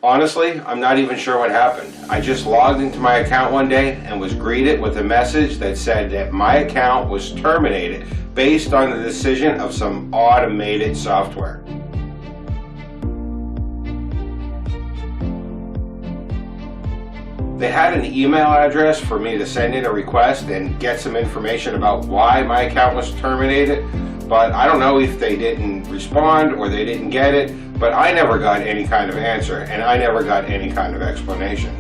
Honestly, I'm not even sure what happened. I just logged into my account one day and was greeted with a message that said that my account was terminated based on the decision of some automated software. They had an email address for me to send in a request and get some information about why my account was terminated, but I don't know if they didn't respond or they didn't get it, but I never got any kind of answer and I never got any kind of explanation.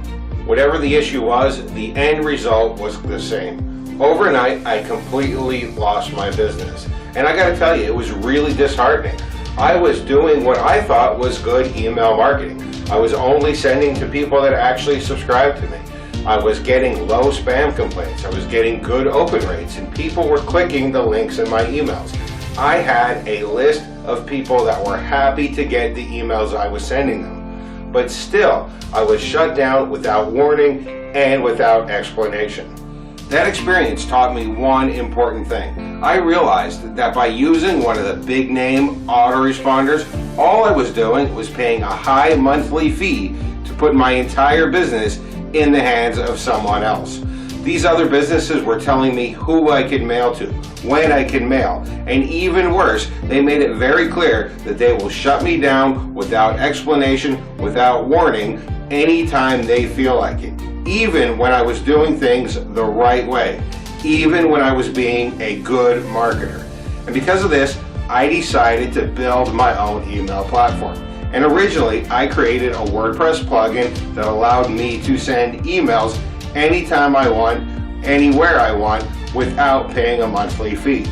Whatever the issue was, the end result was the same. Overnight, I completely lost my business. And I gotta tell you, it was really disheartening. I was doing what I thought was good email marketing. I was only sending to people that actually subscribed to me. I was getting low spam complaints. I was getting good open rates, and people were clicking the links in my emails. I had a list of people that were happy to get the emails I was sending them. But still, I was shut down without warning and without explanation. That experience taught me one important thing. I realized that by using one of the big name autoresponders, all I was doing was paying a high monthly fee to put my entire business in the hands of someone else. These other businesses were telling me who I could mail to, when I could mail, and even worse, they made it very clear that they will shut me down without explanation, without warning, anytime they feel like it. Even when I was doing things the right way, even when I was being a good marketer. And because of this, I decided to build my own email platform. And originally, I created a WordPress plugin that allowed me to send emails anytime I want, anywhere I want, without paying a monthly fee.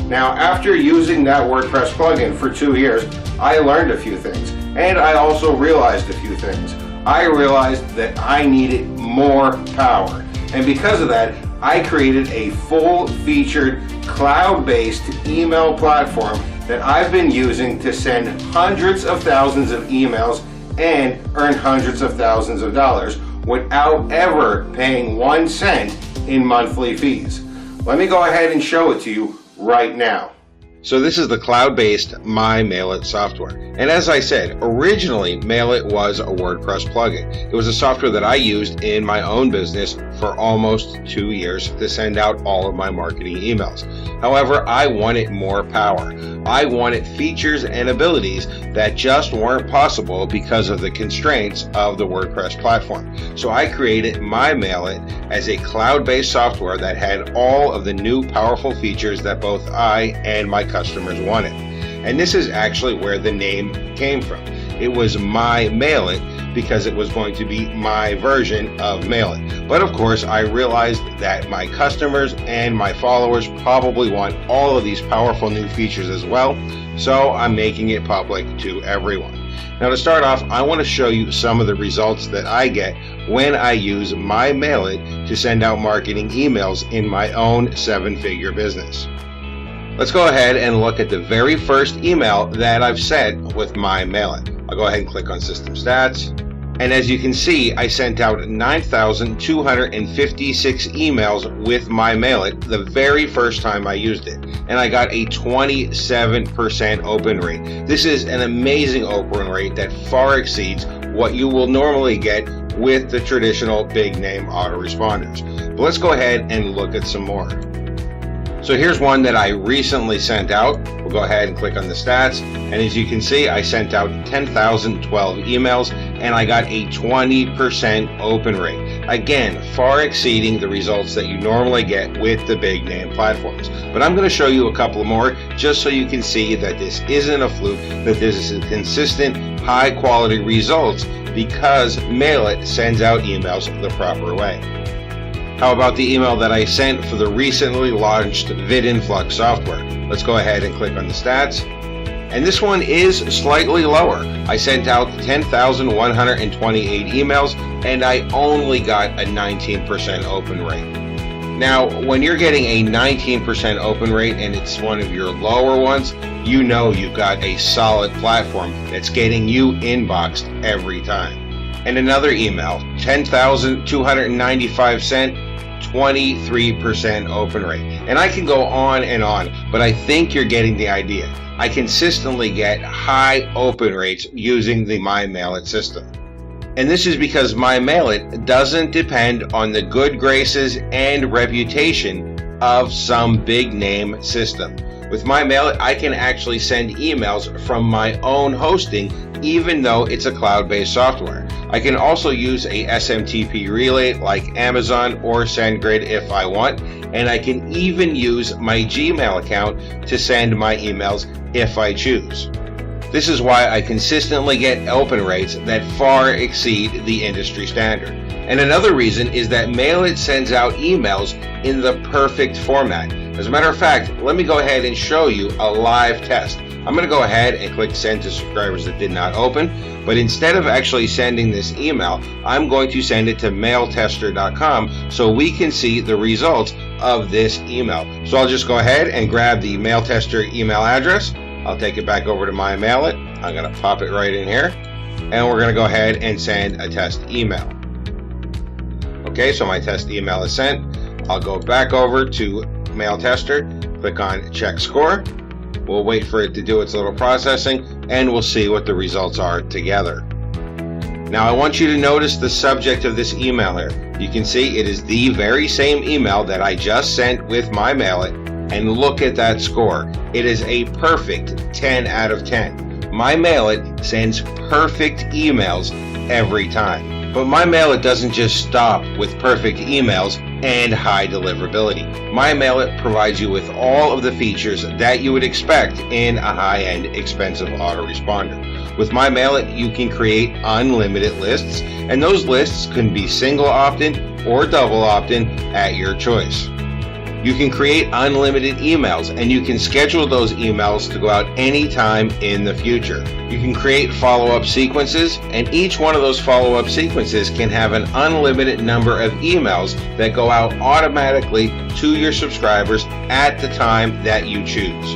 Now, after using that WordPress plugin for 2 years, I learned a few things, and I also realized a few things. I realized that I needed more power. And because of that, I created a full-featured, cloud-based email platform that I've been using to send hundreds of thousands of emails and earn hundreds of thousands of dollars without ever paying 1 cent in monthly fees. Let me go ahead and show it to you right now. So this is the cloud-based MyMailIt software. And as I said, originally MailIt was a WordPress plugin. It was a software that I used in my own business for almost 2 years to send out all of my marketing emails. However, I wanted more power. I wanted features and abilities that just weren't possible because of the constraints of the WordPress platform. So I created MyMailIt as a cloud-based software that had all of the new powerful features that both I and my customers wanted. And this is actually where the name came from. It was MyMailIt because it was going to be my version of MailIt. But of course, I realized that my customers and my followers probably want all of these powerful new features as well, so I'm making it public to everyone. Now to start off, I want to show you some of the results that I get when I use MyMailIt to send out marketing emails in my own 7-figure business. Let's go ahead and look at the very first email that I've sent with MyMailIt. I'll go ahead and click on System Stats. And as you can see, I sent out 9,256 emails with MyMailIt the very first time I used it. And I got a 27% open rate. This is an amazing open rate that far exceeds what you will normally get with the traditional big name autoresponders. But let's go ahead and look at some more. So here's one that I recently sent out. We'll go ahead and click on the stats. And as you can see, I sent out 10,012 emails and I got a 20% open rate. Again, far exceeding the results that you normally get with the big name platforms. But I'm going to show you a couple more just so you can see that this isn't a fluke, that this is consistent, high quality results because MailIt sends out emails the proper way. How about the email that I sent for the recently launched VidInflux software? Let's go ahead and click on the stats. And this one is slightly lower. I sent out 10,128 emails and I only got a 19% open rate. Now, when you're getting a 19% open rate and it's one of your lower ones, you know you've got a solid platform that's getting you inboxed every time. And another email, 10,295 sent, 23% open rate. And I can go on, but I think you're getting the idea. I consistently get high open rates using the MyMailIt system. And this is because My Mail It doesn't depend on the good graces and reputation of some big name system. With My Mail It, I can actually send emails from my own hosting, even though it's a cloud-based software. I can also use a SMTP relay like Amazon or SendGrid if I want, and I can even use my Gmail account to send my emails if I choose. This is why I consistently get open rates that far exceed the industry standard. And another reason is that Mail It sends out emails in the perfect format. As a matter of fact, let me go ahead and show you a live test. I'm going to go ahead and click send to subscribers that did not open, but instead of actually sending this email, I'm going to send it to mailtester.com so we can see the results of this email. So I'll just go ahead and grab the Mailtester email address. I'll take it back over to My Mail It. I'm going to pop it right in here, and we're going to go ahead and send a test email. Okay, so my test email is sent. I'll go back over to Mailtester, click on check score. We'll wait for it to do its little processing, and we'll see what the results are together. Now I want you to notice the subject of this email here. You can see it is the very same email that I just sent with My Mail It, and look at that score. It is a perfect 10 out of 10. My Mail It sends perfect emails every time. But My Mail It doesn't just stop with perfect emails and high deliverability. My Mail It provides you with all of the features that you would expect in a high-end, expensive autoresponder. With My Mail It, you can create unlimited lists, and those lists can be single opt-in or double opt-in at your choice. You can create unlimited emails, and you can schedule those emails to go out anytime in the future. You can create follow-up sequences, and each one of those follow-up sequences can have an unlimited number of emails that go out automatically to your subscribers at the time that you choose.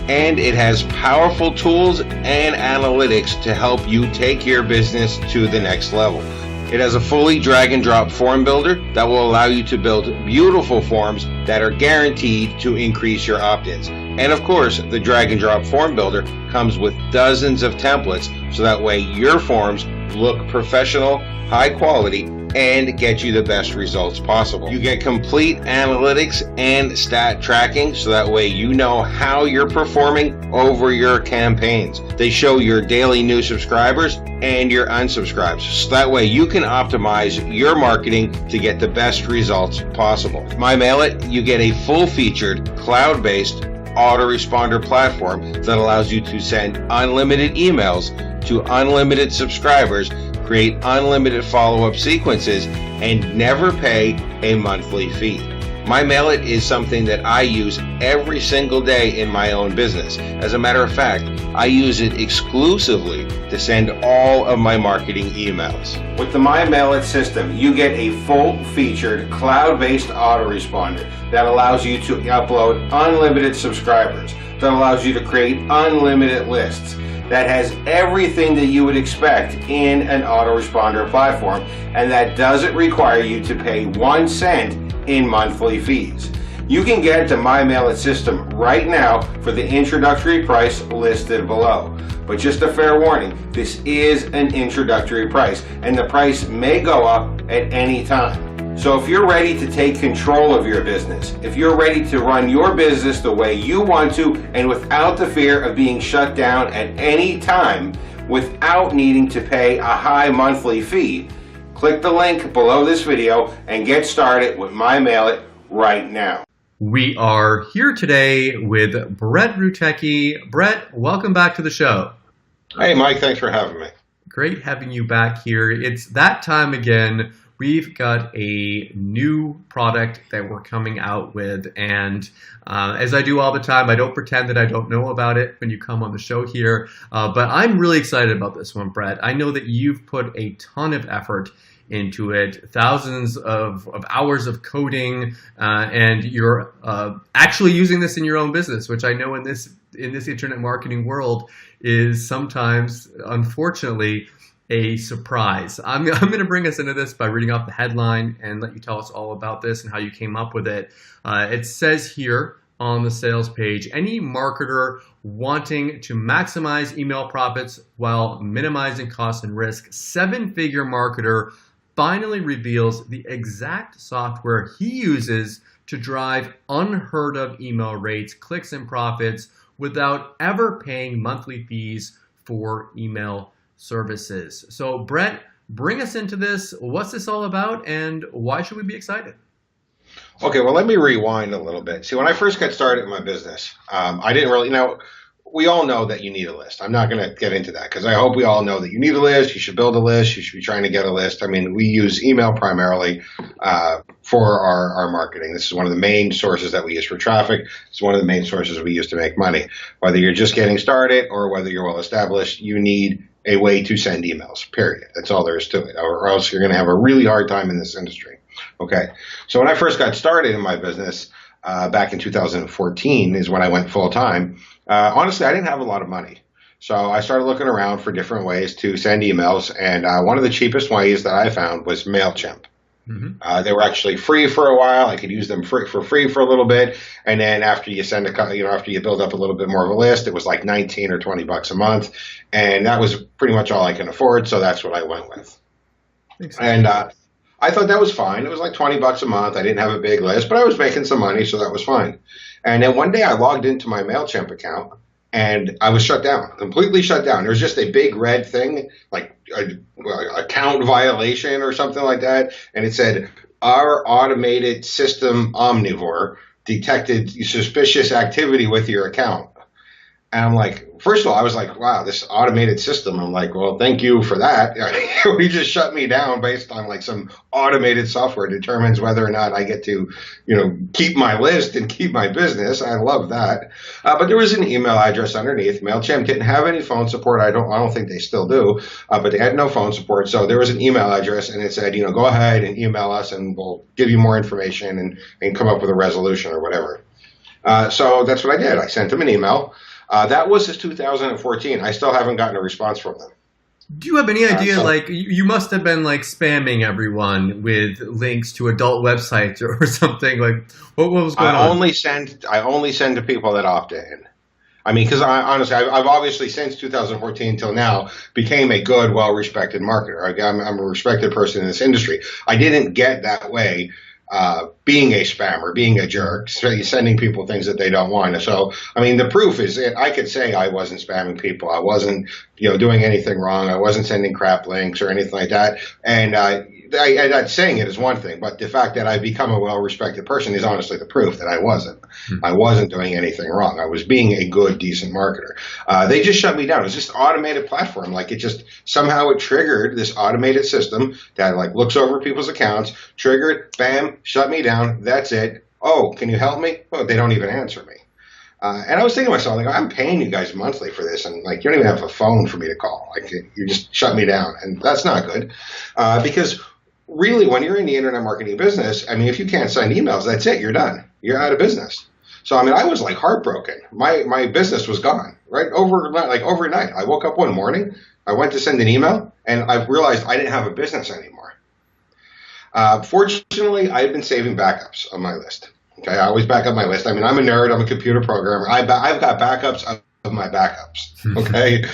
And it has powerful tools and analytics to help you take your business to the next level. It has a fully drag and drop form builder that will allow you to build beautiful forms that are guaranteed to increase your opt-ins. And of course, the drag and drop form builder comes with dozens of templates so that way your forms look professional, high quality, and get you the best results possible. You get complete analytics and stat tracking so that way you know how you're performing over your campaigns. They show your daily new subscribers and your unsubscribes so that way you can optimize your marketing to get the best results possible. With My Mail It, you get a full-featured cloud-based autoresponder platform that allows you to send unlimited emails to unlimited subscribers, create unlimited follow-up sequences, and never pay a monthly fee. My Mail It is something that I use every single day in my own business. As a matter of fact, I use it exclusively to send all of my marketing emails. With the My Mail It system, you get a full-featured cloud-based autoresponder that allows you to upload unlimited subscribers, that allows you to create unlimited lists, that has everything that you would expect in an autoresponder platform, and that doesn't require you to pay 1 cent in monthly fees. You can get the My Mail It system right now for the introductory price listed below. But just a fair warning, this is an introductory price, and the price may go up at any time. So if you're ready to take control of your business, if you're ready to run your business the way you want to and without the fear of being shut down at any time, without needing to pay a high monthly fee, click the link below this video and get started with My Mail It right now. We are here today with Brett Rutecki. Brett, welcome back to the show. Hey Mike, thanks for having me. Great having you back here. It's that time again. We've got a new product that we're coming out with, and as I do all the time, I don't pretend that I don't know about it when you come on the show here, but I'm really excited about this one, Brett. I know that you've put a ton of effort into it, thousands of hours of coding, and you're actually using this in your own business, which I know in this internet marketing world is sometimes, unfortunately, a surprise. I'm going to bring us into this by reading off the headline and let you tell us all about this and how you came up with it. It says here, on the sales page. Any marketer wanting to maximize email profits while minimizing costs and risk, seven-figure marketer finally reveals the exact software he uses to drive unheard of email rates, clicks, and profits without ever paying monthly fees for email services. So Brett, bring us into this. What's this all about, and why should we be excited? Okay, well, let me rewind a little bit. See, when I first got started in my business, I didn't really know. We all know that you need a list. I'm not going to get into that because I hope we all know that you need a list. You should build a list. You should be trying to get a list. I mean, we use email primarily for our marketing. This is one of the main sources that we use for traffic. It's one of the main sources we use to make money. Whether you're just getting started or whether you're well established, you need a way to send emails, period. That's all there is to it, or else you're going to have a really hard time in this industry. Okay, so when I first got started in my business back in 2014 is when I went full time. Honestly, I didn't have a lot of money. So I started looking around for different ways to send emails. And one of the cheapest ways that I found was MailChimp. Mm-hmm. They were actually free for a while. I could use them for free for a little bit. And then after you send after you build up a little bit more of a list, it was like 19 or 20 bucks a month. And that was pretty much all I can afford. So that's what I went with. And I thought that was fine. It was like 20 bucks a month. I didn't have a big list, but I was making some money. So that was fine. And then one day I logged into my MailChimp account and I was shut down, completely shut down. There was just a big red thing, like account violation or something like that. And it said, our automated system omnivore detected suspicious activity with your account. And I'm like, first of all, I was like, wow, this automated system. I'm like, well, thank you for that. You just shut me down based on like some automated software determines whether or not I get to, keep my list and keep my business. I love that. But there was an email address underneath. MailChimp didn't have any phone support. I don't think they still do, but they had no phone support. So there was an email address and it said, go ahead and email us and we'll give you more information and come up with a resolution or whatever. So that's what I did. I sent them an email. That was 2014. I still haven't gotten a response from them. Do you have any idea, you must have been spamming everyone with links to adult websites or something, what was going on? I only send to people that opt in. I mean, because honestly, I've obviously since 2014 till now became a good, well-respected marketer. I'm a respected person in this industry. I didn't get that way being a spammer, being a jerk, sending people things that they don't want. So, I mean, the proof is I could say I wasn't spamming people. I wasn't, doing anything wrong. I wasn't sending crap links or anything like that. And saying it is one thing, but the fact that I've become a well-respected person is honestly the proof that I wasn't. I wasn't doing anything wrong. I was being a good, decent marketer. They just shut me down. It was just an automated platform. Somehow it triggered this automated system that looks over people's accounts, triggered, bam, shut me down. That's it. Oh, can you help me? Oh, they don't even answer me. And I was thinking to myself, I'm paying you guys monthly for this, and you don't even have a phone for me to call. You just shut me down, and that's not good. Because really, when you're in the internet marketing business, if you can't send emails, that's it. You're done. You're out of business. So I was heartbroken. My business was gone right overnight. I woke up one morning, I went to send an email, and I realized I didn't have a business anymore. Fortunately, I've been saving backups on my list. Okay, I always back up my list. I'm a nerd. I'm a computer programmer. I've got backups of my backups. Okay,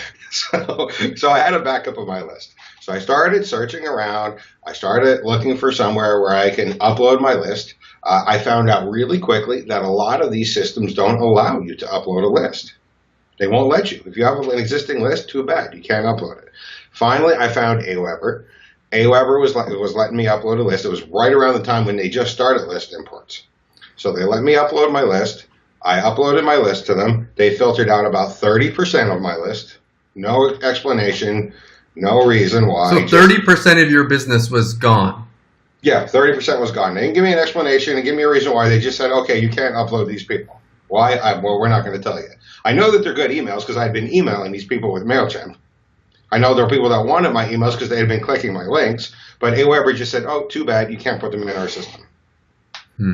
so I had a backup of my list. So I started searching around. I started looking for somewhere where I can upload my list. I found out really quickly that a lot of these systems don't allow you to upload a list. They won't let you. If you have an existing list, too bad. You can't upload it. Finally, I found Aweber. Aweber was letting me upload a list. It was right around the time when they just started list imports. So they let me upload my list. I uploaded my list to them. They filtered out about 30% of my list. No explanation, no reason why. So 30% of your business was gone? Yeah, 30% was gone. They didn't give me an explanation and give me a reason why. They just said, okay, you can't upload these people. Why? Well, we're not going to tell you. I know that they're good emails because I'd been emailing these people with MailChimp. I know there are people that wanted my emails because they had been clicking my links, but Aweber just said, oh, too bad, you can't put them in our system.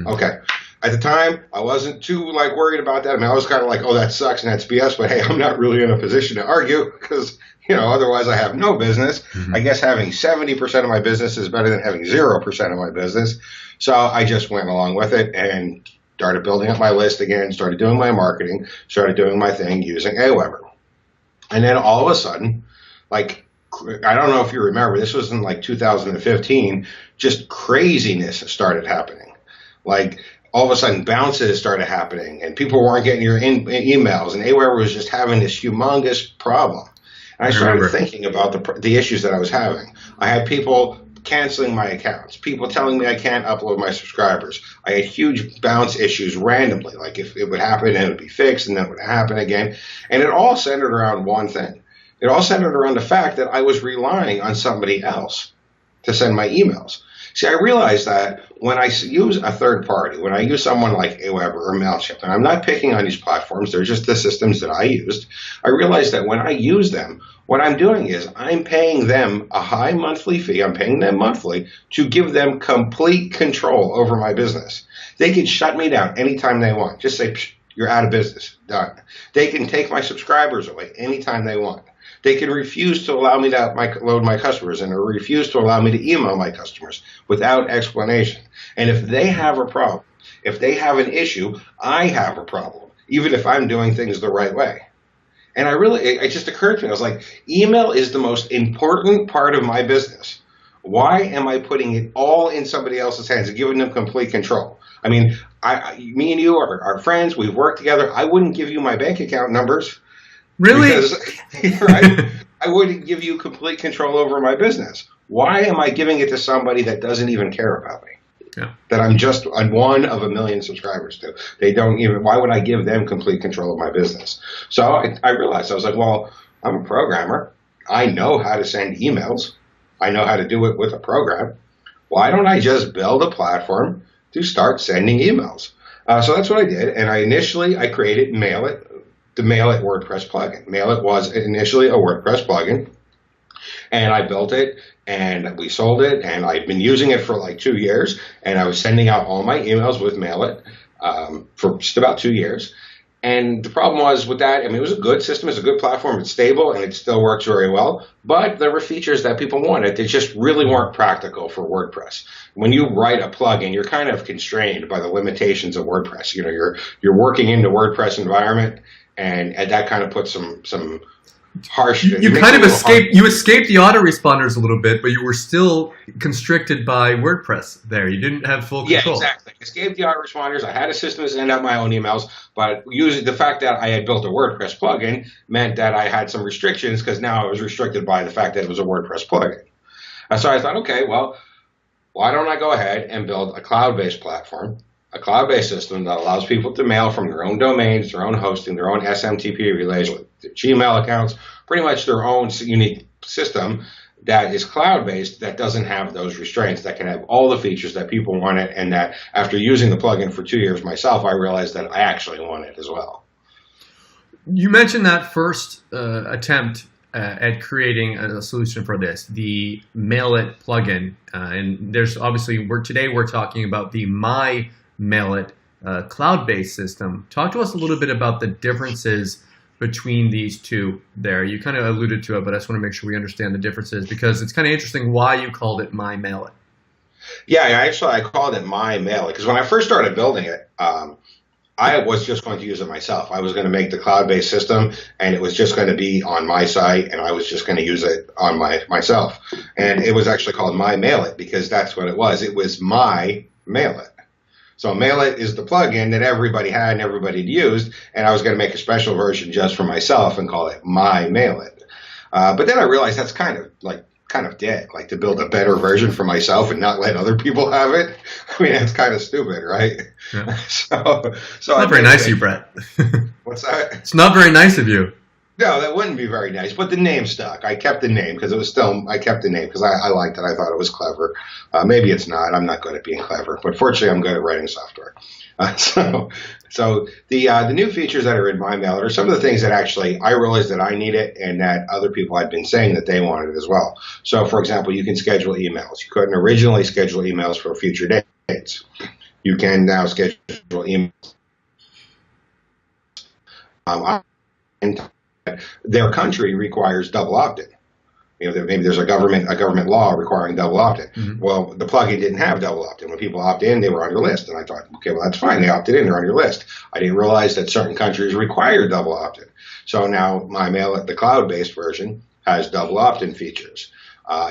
Okay. At the time, I wasn't too worried about that. I was kind of oh, that sucks and that's BS, but hey, I'm not really in a position to argue because, otherwise I have no business. I guess having 70% of my business is better than having 0% of my business. So I just went along with it and started building up my list again, started doing my marketing, started doing my thing using Aweber. And then all of a sudden, like, I don't know if you remember, this was in like 2015, just craziness started happening. Like, all of a sudden bounces started happening and people weren't getting your emails, and Aweber was just having this humongous problem. And I started thinking about the issues that I was having. I had people canceling my accounts, people telling me I can't upload my subscribers. I had huge bounce issues randomly, like if it would happen and it would be fixed and then it would happen again. And it all centered around one thing. It all centered around the fact that I was relying on somebody else to send my emails. See, I realized that when I use a third party, when I use someone like Aweber or MailChimp, and I'm not picking on these platforms, they're just the systems that I used, I realized that when I use them, what I'm doing is I'm paying them a high monthly fee. I'm paying them monthly to give them complete control over my business. They can shut me down anytime they want. Just say, you're out of business, done. They can take my subscribers away anytime they want. They can refuse to allow me to load my customers and refuse to allow me to email my customers without explanation. And if they have a problem, if they have an issue, I have a problem, even if I'm doing things the right way. And it just occurred to me, I was like, email is the most important part of my business. Why am I putting it all in somebody else's hands and giving them complete control? I mean, me and you are friends. We've worked together. I wouldn't give you my bank account numbers. Really? Because, right? I wouldn't give you complete control over my business. Why am I giving it to somebody that doesn't even care about me? Yeah. That I'm just one of 1 million subscribers to. They don't even, why would I give them complete control of my business? So I realized, I was like, well, I'm a programmer. I know how to send emails. I know how to do it with a program. Why don't I just build a platform to start sending emails? So that's what I did. And I created MailIt. The MailIt WordPress plugin. MailIt was initially a WordPress plugin, and I built it, and we sold it, and I've been using it for like 2 years, and I was sending out all my emails with MailIt for just about 2 years. And the problem was with that, I mean, it was a good system, it's a good platform, it's stable, and it still works very well, but there were features that people wanted that just really weren't practical for WordPress. When you write a plugin, you're kind of constrained by the limitations of WordPress. You know, you're working in the WordPress environment, and that kind of puts some harsh. You kind of escaped. You escaped the autoresponders a little bit, but you were still constricted by WordPress. There, you didn't have full control. Yeah, exactly. Escaped the autoresponders. I had a system to send out my own emails, but using the fact that I had built a WordPress plugin meant that I had some restrictions, because now I was restricted by the fact that it was a WordPress plugin. So I thought, okay, well, why don't I go ahead and build a cloud-based platform? A cloud-based system that allows people to mail from their own domains, their own hosting, their own SMTP relays with their Gmail accounts, pretty much their own unique system that is cloud-based, that doesn't have those restraints, that can have all the features that people want it, and that after using the plugin for 2 years myself, I realized that I actually want it as well. You mentioned that first attempt at creating a solution for this, the MailIt plugin, and there's obviously today we're talking about the MailIt cloud-based system. Talk to us a little bit about the differences between these two there. You kind of alluded to it, but I just want to make sure we understand the differences, because it's kind of interesting why you called it MailIt. Yeah, I called it MailIt because when I first started building it, I was just going to use it myself. I was going to make the cloud-based system, and it was just going to be on my site, and I was just going to use it on myself. And it was actually called MailIt because that's what it was. It was my MailIt. So MailIt is the plugin that everybody had and everybody used, and I was going to make a special version just for myself and call it my MailIt. But then I realized that's kind of dead, like to build a better version for myself and not let other people have it. I mean, that's kind of stupid, right? Yeah. So not very nice of you, Brett. What's that? It's not very nice of you. No, that wouldn't be very nice, but the name stuck. I kept the name because I kept the name because I liked it. I thought it was clever. Maybe it's not. I'm not good at being clever, but fortunately I'm good at writing software. So the new features that are in MailIt are some of the things that actually I realized that I needed and that other people had been saying that they wanted as well. So for example, you can schedule emails. You couldn't originally schedule emails for future dates. You can now schedule emails. Their country requires double opt-in. Maybe there's a government law requiring double opt-in. Mhm. Well, the plugin didn't have double opt-in. When people opt in, they were on your list. And I thought, okay, well, that's fine. They opted in, they're on your list. I didn't realize that certain countries require double opt-in. So now my mail, the cloud-based version, has double opt-in features.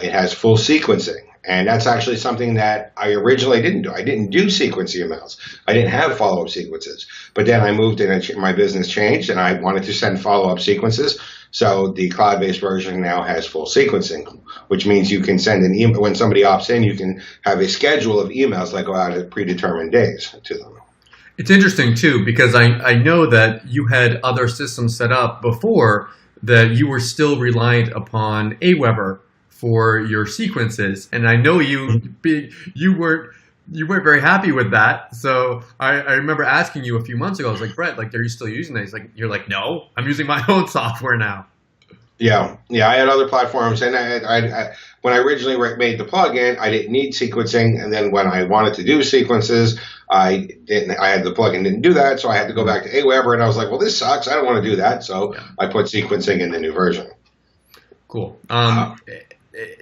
It has full sequencing. And that's actually something that I originally didn't do. I didn't do sequence emails. I didn't have follow-up sequences. But then I moved in and my business changed and I wanted to send follow-up sequences. So the cloud-based version now has full sequencing, which means you can send an email. When somebody opts in, you can have a schedule of emails that go out at predetermined days to them. It's interesting too, because I know that you had other systems set up before that you were still reliant upon Aweber for your sequences, and I know you weren't very happy with that. So I remember asking you a few months ago. I was like, Brett, like, are you still using that? You're like, no, I'm using my own software now. Yeah. I had other platforms, and I when I originally made the plugin, I didn't need sequencing, and then when I wanted to do sequences, I had the plugin didn't do that, so I had to go back to Aweber, and I was like, well, this sucks. I don't want to do that, so I put sequencing in the new version. Cool.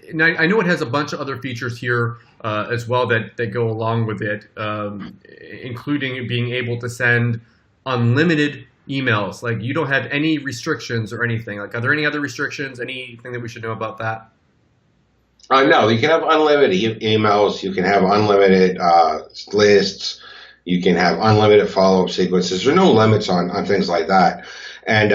And I know it has a bunch of other features here as well that go along with it, including being able to send unlimited emails. Like, you don't have any restrictions or anything. Like, are there any other restrictions? Anything that we should know about that? No, you can have unlimited emails. You can have unlimited lists. You can have unlimited follow-up sequences. There are no limits on things like that. And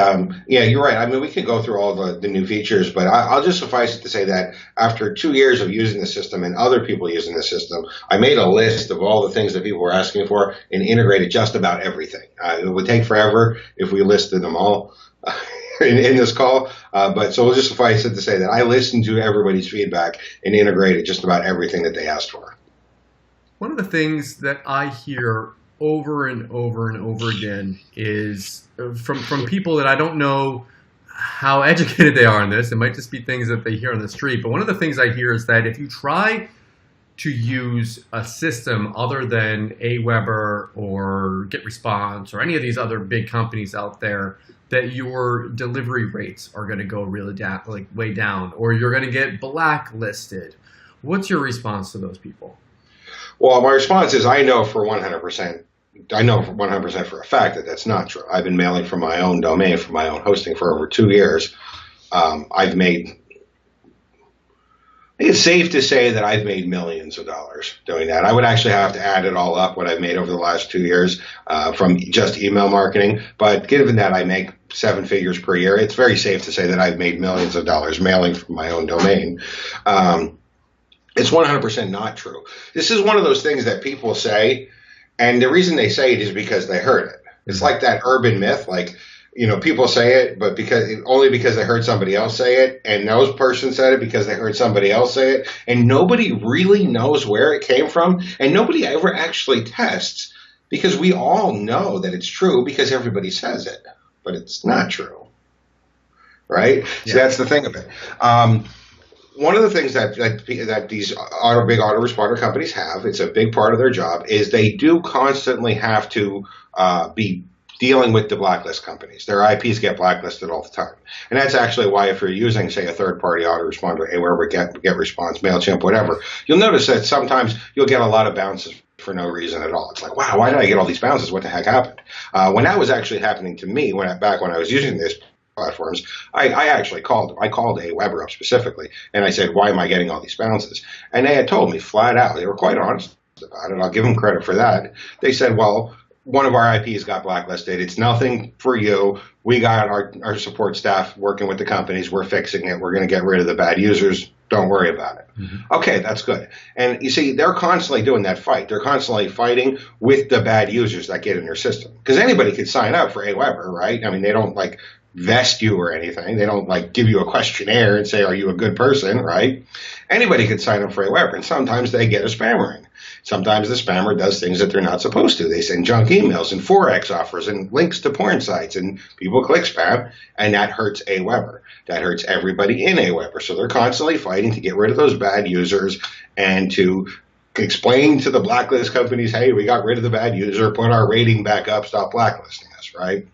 yeah, you're right. I mean, we can go through all the new features, but I'll just suffice it to say that after 2 years of using the system and other people using the system, I made a list of all the things that people were asking for and integrated just about everything. It would take forever if we listed them all in this call, but so we'll just suffice it to say that I listened to everybody's feedback and integrated just about everything that they asked for. One of the things that I hear over and over and over again is from people that I don't know how educated they are on this. It might just be things that they hear on the street. But one of the things I hear is that if you try to use a system other than Aweber or GetResponse or any of these other big companies out there, that your delivery rates are going to go really down, like way down, or you're going to get blacklisted. What's your response to those people? Well, my response is I know for 100%. I know for 100% for a fact that that's not true. I've been mailing from my own domain, from my own hosting for over 2 years. I've made, I think it's safe to say that I've made millions of dollars doing that. I would actually have to add it all up, what I've made over the last 2 years from just email marketing. But given that I make 7 figures per year, it's very safe to say that I've made millions of dollars mailing from my own domain. It's 100% not true. This is one of those things that people say, and the reason they say it is because they heard it. It's like that urban myth, like, people say it, but only because they heard somebody else say it, and those person said it because they heard somebody else say it, and nobody really knows where it came from, and nobody ever actually tests, because we all know that it's true because everybody says it, but it's not true, right? Yeah. So that's the thing of it. One of the things that these big autoresponder companies have, it's a big part of their job, is they do constantly have to be dealing with the blacklist companies. Their IPs get blacklisted all the time. And that's actually why if you're using, say, a third-party autoresponder, Aweber, GetResponse, MailChimp, whatever, you'll notice that sometimes you'll get a lot of bounces for no reason at all. It's like, wow, why did I get all these bounces? What the heck happened? When that was actually happening to me, back when I was using this platforms, I actually called them. I called Aweber up specifically, and I said, why am I getting all these bounces? And they had told me flat out. They were quite honest about it. I'll give them credit for that. They said, well, one of our IPs got blacklisted. It's nothing for you. We got our support staff working with the companies. We're fixing it. We're going to get rid of the bad users. Don't worry about it. Mm-hmm. Okay, that's good. And you see, they're constantly doing that fight. They're constantly fighting with the bad users that get in their system. Because anybody could sign up for Aweber, right? I mean, they don't vest you or anything. They don't give you a questionnaire and say, are you a good person, right? Anybody could sign up for Aweber, and sometimes they get a spammer in. Sometimes the spammer does things that they're not supposed to. They send junk emails and Forex offers and links to porn sites, and people click spam, and that hurts Aweber. That hurts everybody in Aweber. So they're constantly fighting to get rid of those bad users and to explain to the blacklist companies, hey, we got rid of the bad user, put our rating back up, stop blacklisting us, right?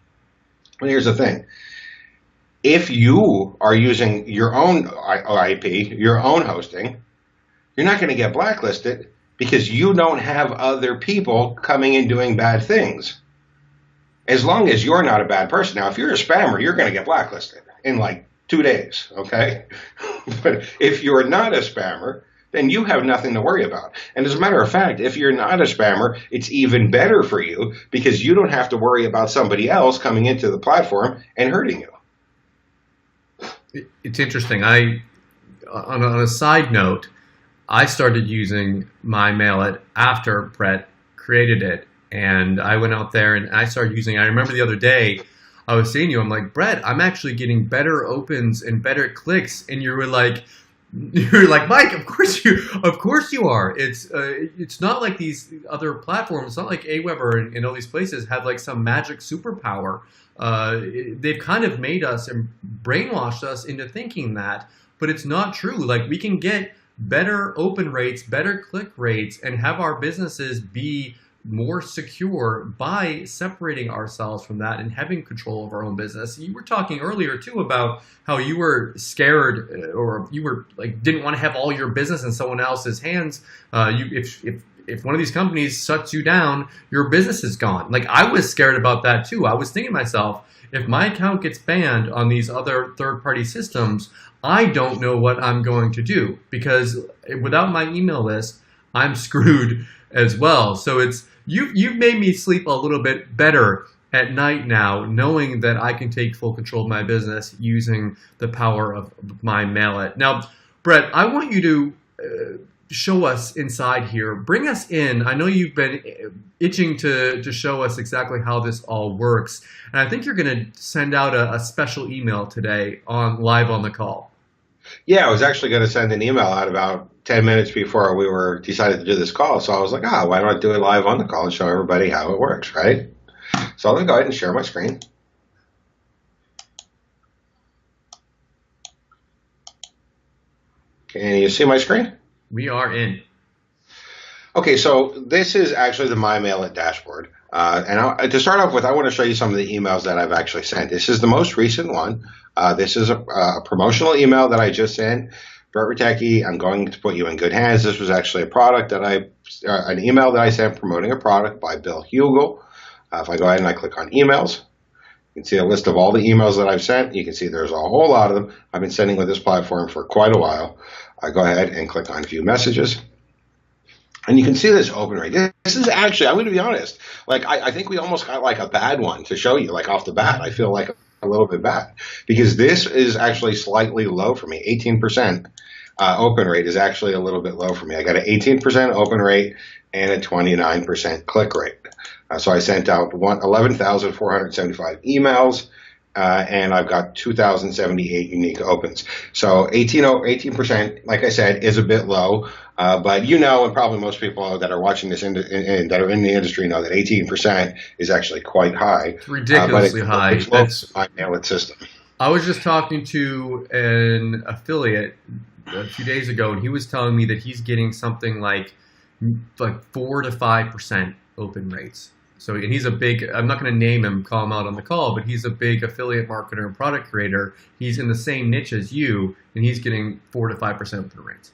But here's the thing. If you are using your own IP, your own hosting, you're not going to get blacklisted because you don't have other people coming and doing bad things. As long as you're not a bad person. Now, if you're a spammer, you're going to get blacklisted in like 2 days, okay? But if you're not a spammer, then you have nothing to worry about. And as a matter of fact, if you're not a spammer, it's even better for you because you don't have to worry about somebody else coming into the platform and hurting you. It's interesting. On a side note, I started using my Mailit after Brett created it, and I went out there and I started using it. I remember the other day I was seeing you. I'm like, Brett, I'm actually getting better opens and better clicks, and you were like, Mike, of course you are. It's not like these other platforms. It's not like Aweber and all these places have like some magic superpower. They've kind of made us and brainwashed us into thinking that, but it's not true. Like, we can get better open rates, better click rates, and have our businesses be more secure by separating ourselves from that and having control of our own business. You were talking earlier too about how you were scared, or you were like, didn't want to have all your business in someone else's hands. If one of these companies shuts you down, your business is gone. Like, I was scared about that too. I was thinking to myself, if my account gets banned on these other third-party systems, I don't know what I'm going to do, because without my email list, I'm screwed as well. So you've made me sleep a little bit better at night now, knowing that I can take full control of my business using the power of my Mailit. Now, Brett, I want you to show us inside here. Bring us in. I know you've been itching to show us exactly how this all works. And I think you're going to send out a special email today live on the call. Yeah, I was actually going to send an email out about 10 minutes before we decided to do this call. So I was like, why don't I do it live on the call and show everybody how it works, right? So I'm going to go ahead and share my screen. Can you see my screen? We are in. Okay, so this is actually the My Mailit dashboard. To start off with, I want to show you some of the emails that I've actually sent. This is the most recent one. This is a promotional email that I just sent. Brett Ritecki, I'm going to put you in good hands. This was actually an email that I sent promoting a product by Bill Hugel. If I go ahead and I click on emails, you can see a list of all the emails that I've sent. You can see there's a whole lot of them. I've been sending with this platform for quite a while. I go ahead and click on view messages. And you can see this open rate. This is actually, I'm going to be honest, like I think we almost got like a bad one to show you, like off the bat. I feel like a little bit bad because this is actually slightly low for me. 18% open rate is actually a little bit low for me. I got an 18% open rate and a 29% click rate. So I sent out 11,475 emails. And I've got 2,078 unique opens. So 18%, like I said, is a bit low. But and probably most people that are watching this and that are in the industry know that 18% is actually quite high. It's ridiculously high. It's low for my Mailit system. I was just talking to an affiliate a few days ago, and he was telling me that he's getting something like 4 to 5% open rates. So, and he's a big, I'm not going to name him, call him out on the call, but he's a big affiliate marketer and product creator. He's in the same niche as you, and he's getting 4 to 5% open rates.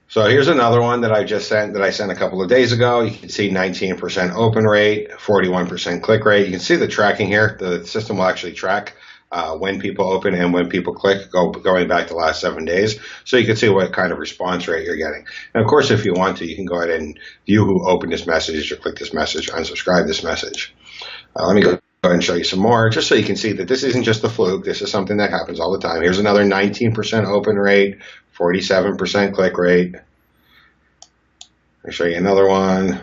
So here's another one that I just sent, that I sent a couple of days ago. You can see 19% open rate, 41% click rate. You can see the tracking here. The system will actually track when people open and when people click, going back the last 7 days. So you can see what kind of response rate you're getting. And of course, if you want to, you can go ahead and view who opened this message or click this message, unsubscribe this message. Let me go ahead and show you some more, just so you can see that this isn't just a fluke. This is something that happens all the time. Here's another 19% open rate, 47% click rate. I'll show you another one.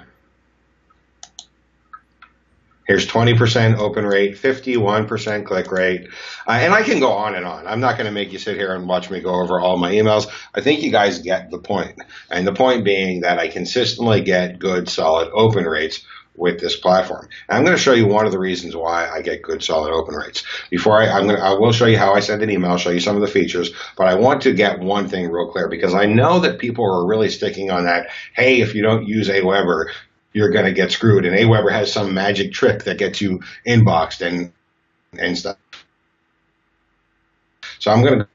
Here's 20% open rate, 51% click rate. And I can go on and on. I'm not going to make you sit here and watch me go over all my emails. I think you guys get the point. And the point being that I consistently get good, solid open rates with this platform. And I'm going to show you one of the reasons why I get good, solid open rates. Before I will show you how I send an email, I'll show you some of the features, but I want to get one thing real clear, because I know that people are really sticking on that, hey, if you don't use Aweber, you're going to get screwed. And Aweber has some magic trick that gets you inboxed and stuff. So I'm going to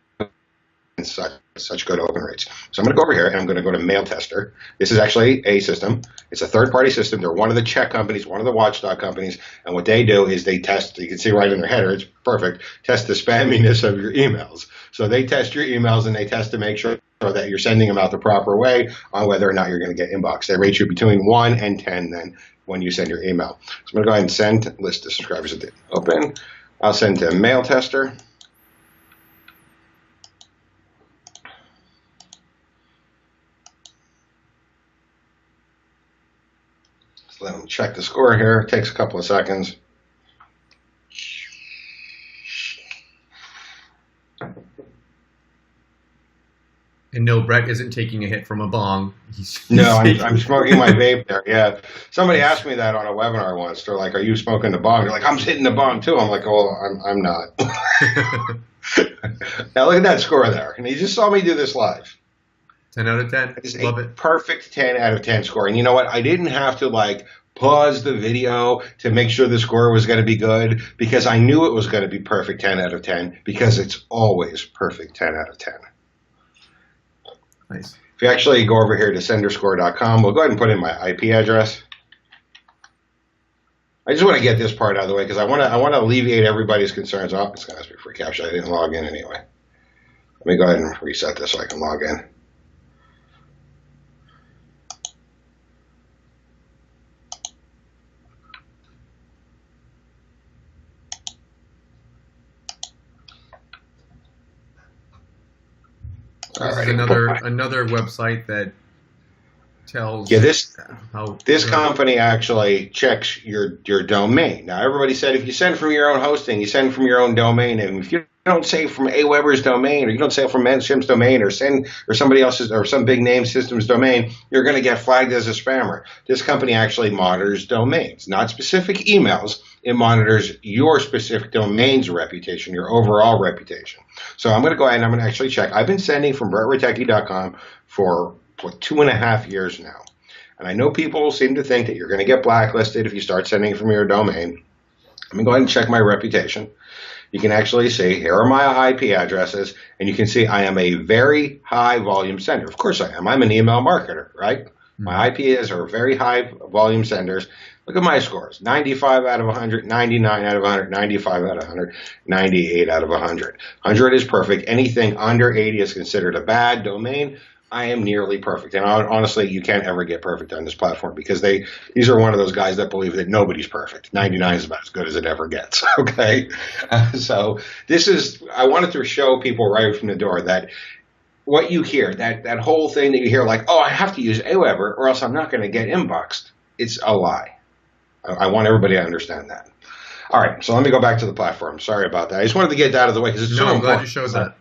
such good open rates. So I'm going to go over here and I'm going to go to Mail Tester. This is actually a system. It's a third-party system. They're one of the check companies, one of the watchdog companies, and what they do is they test, you can see right in their header, it's perfect, test the spamminess of your emails. So they test your emails and they test to make sure that you're sending them out the proper way on whether or not you're going to get inbox. They rate you between 1 and 10 then when you send your email. So I'm going to go ahead and send list of subscribers that open. I'll send to Mail Tester. Let them check the score here. It takes a couple of seconds. And no, Brett isn't taking a hit from a bong. No, I'm smoking my vape there. Yeah. Somebody asked me that on a webinar once. They're like, "Are you smoking the bong?" They're like, "I'm hitting the bong too." I'm like, "Oh, I'm not." Now look at that score there. And you just saw me do this live. 10 out of 10. It's Love a it. perfect 10 out of 10 score. And you know what? I didn't have to like pause the video to make sure the score was going to be good because I knew it was going to be perfect 10 out of 10 because it's always perfect 10 out of 10. Nice. If you actually go over here to senderscore.com, we'll go ahead and put in my IP address. I just want to get this part out of the way because I want to alleviate everybody's concerns. Oh, it's going to ask me for a captcha. I didn't log in anyway. Let me go ahead and reset this so I can log in. This is another website that tells this company actually checks your domain. Now everybody said if you send from your own hosting, you send from your own domain, and if you don't say from Aweber's domain or you don't say from Mailchimp's domain or somebody else's or some big name system's domain, you're going to get flagged as a spammer. This company actually monitors domains, not specific emails. It monitors your specific domain's reputation, your overall reputation. So I'm going to go ahead and I'm going to actually check. I've been sending from BrettRitecki.com for 2.5 years now. And I know people seem to think that you're going to get blacklisted if you start sending from your domain. Let me go ahead and check my reputation. You can actually see here are my IP addresses, and you can see I am a very high volume sender. Of course I am. I'm an email marketer, right? My IPs are very high volume senders. Look at my scores, 95 out of 100, 99 out of 100, 95 out of 100, 98 out of 100. 100 is perfect. Anything under 80 is considered a bad domain. I am nearly perfect. And honestly, you can't ever get perfect on this platform because these are one of those guys that believe that nobody's perfect. 99 is about as good as it ever gets, okay? So I wanted to show people right from the door that what you hear, that whole thing that you hear like, oh, I have to use Aweber or else I'm not going to get inboxed. It's a lie. I want everybody to understand that. All right, so let me go back to the platform. Sorry about that. I just wanted to get that out of the way because it's so important. No, I'm glad you showed that.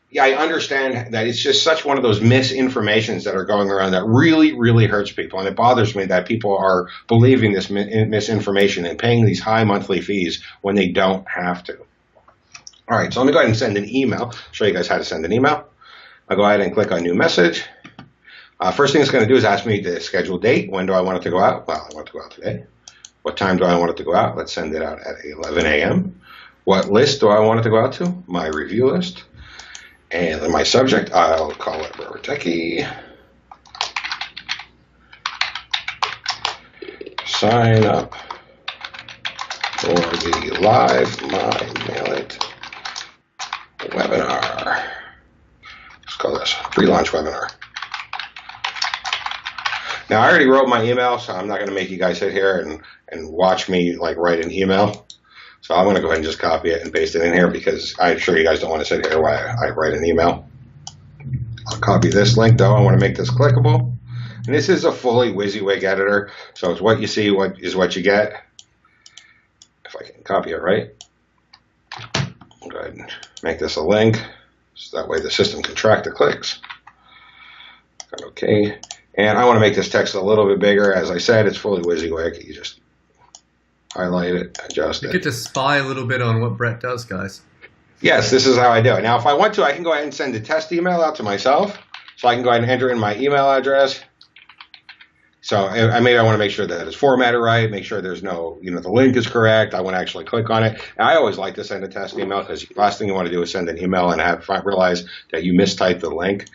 Yeah, I understand that it's just such one of those misinformations that are going around that really, really hurts people. And it bothers me that people are believing this misinformation and paying these high monthly fees when they don't have to. All right, so let me go ahead and send an email. Show you guys how to send an email. I'll go ahead and click on New Message. First thing it's going to do is ask me to schedule date. When do I want it to go out? Well, I want it to go out today. What time do I want it to go out? Let's send it out at 11 a.m. What list do I want it to go out to? My review list. And then my subject, I'll call it Brett Ritecki. Sign up for the live My Mail It webinar. Let's call this pre-launch webinar. Now, I already wrote my email, so I'm not going to make you guys sit here and watch me like write an email. So I'm going to go ahead and just copy it and paste it in here because I'm sure you guys don't want to sit here while I write an email. I'll copy this link, though. I want to make this clickable. And this is a fully WYSIWYG editor, so it's what you see, what is what you get. If I can copy it right. I'll go ahead and make this a link, so that way the system can track the clicks. Okay. And I want to make this text a little bit bigger. As I said, it's fully WYSIWYG. You just highlight it, adjust it. You get to spy a little bit on what Brett does, guys. Yes, this is how I do it. Now, if I want to, I can go ahead and send a test email out to myself. So I can go ahead and enter in my email address, So maybe I want to make sure that it's formatted right, make sure there's no, the link is correct. I want to actually click on it. And I always like to send a test email because the last thing you want to do is send an email and realize that you mistyped the link.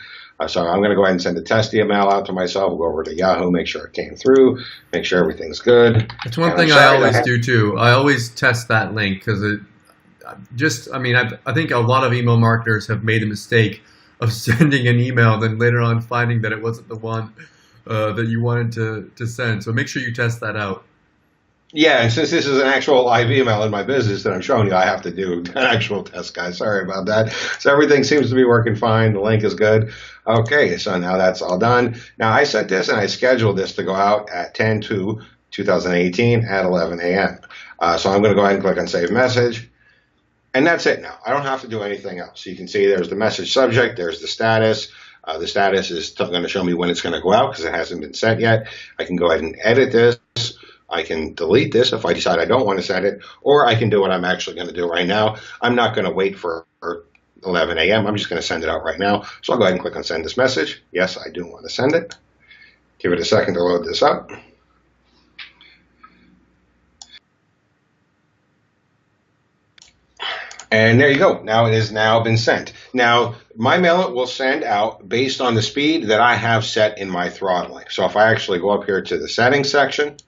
So I'm going to go ahead and send a test email out to myself. Go over to Yahoo, make sure it came through, make sure everything's good. It's one thing I always do too. I always test that link because I think a lot of email marketers have made a mistake of sending an email, then later on finding that it wasn't the one that you wanted to send. So make sure you test that out. Yeah, and since this is an actual live email in my business that I'm showing you, I have to do an actual test, guys. Sorry about that. So everything seems to be working fine. The link is good. Okay, so now that's all done. Now I set this and I scheduled this to go out at 10/2/2018 at 11 a.m. So I'm going to go ahead and click on Save Message. And that's it now. I don't have to do anything else. You can see there's the message subject, there's the status. The status is going to show me when it's going to go out because it hasn't been set yet. I can go ahead and edit this. I can delete this if I decide I don't want to send it, or I can do what I'm actually going to do right now. I'm not going to wait for 11 a.m. I'm just going to send it out right now. So I'll go ahead and click on Send This Message. Yes, I do want to send it. Give it a second to load this up. And there you go. Now it has now been sent. Now, my MailIt will send out based on the speed that I have set in my throttling. So if I actually go up here to the settings section,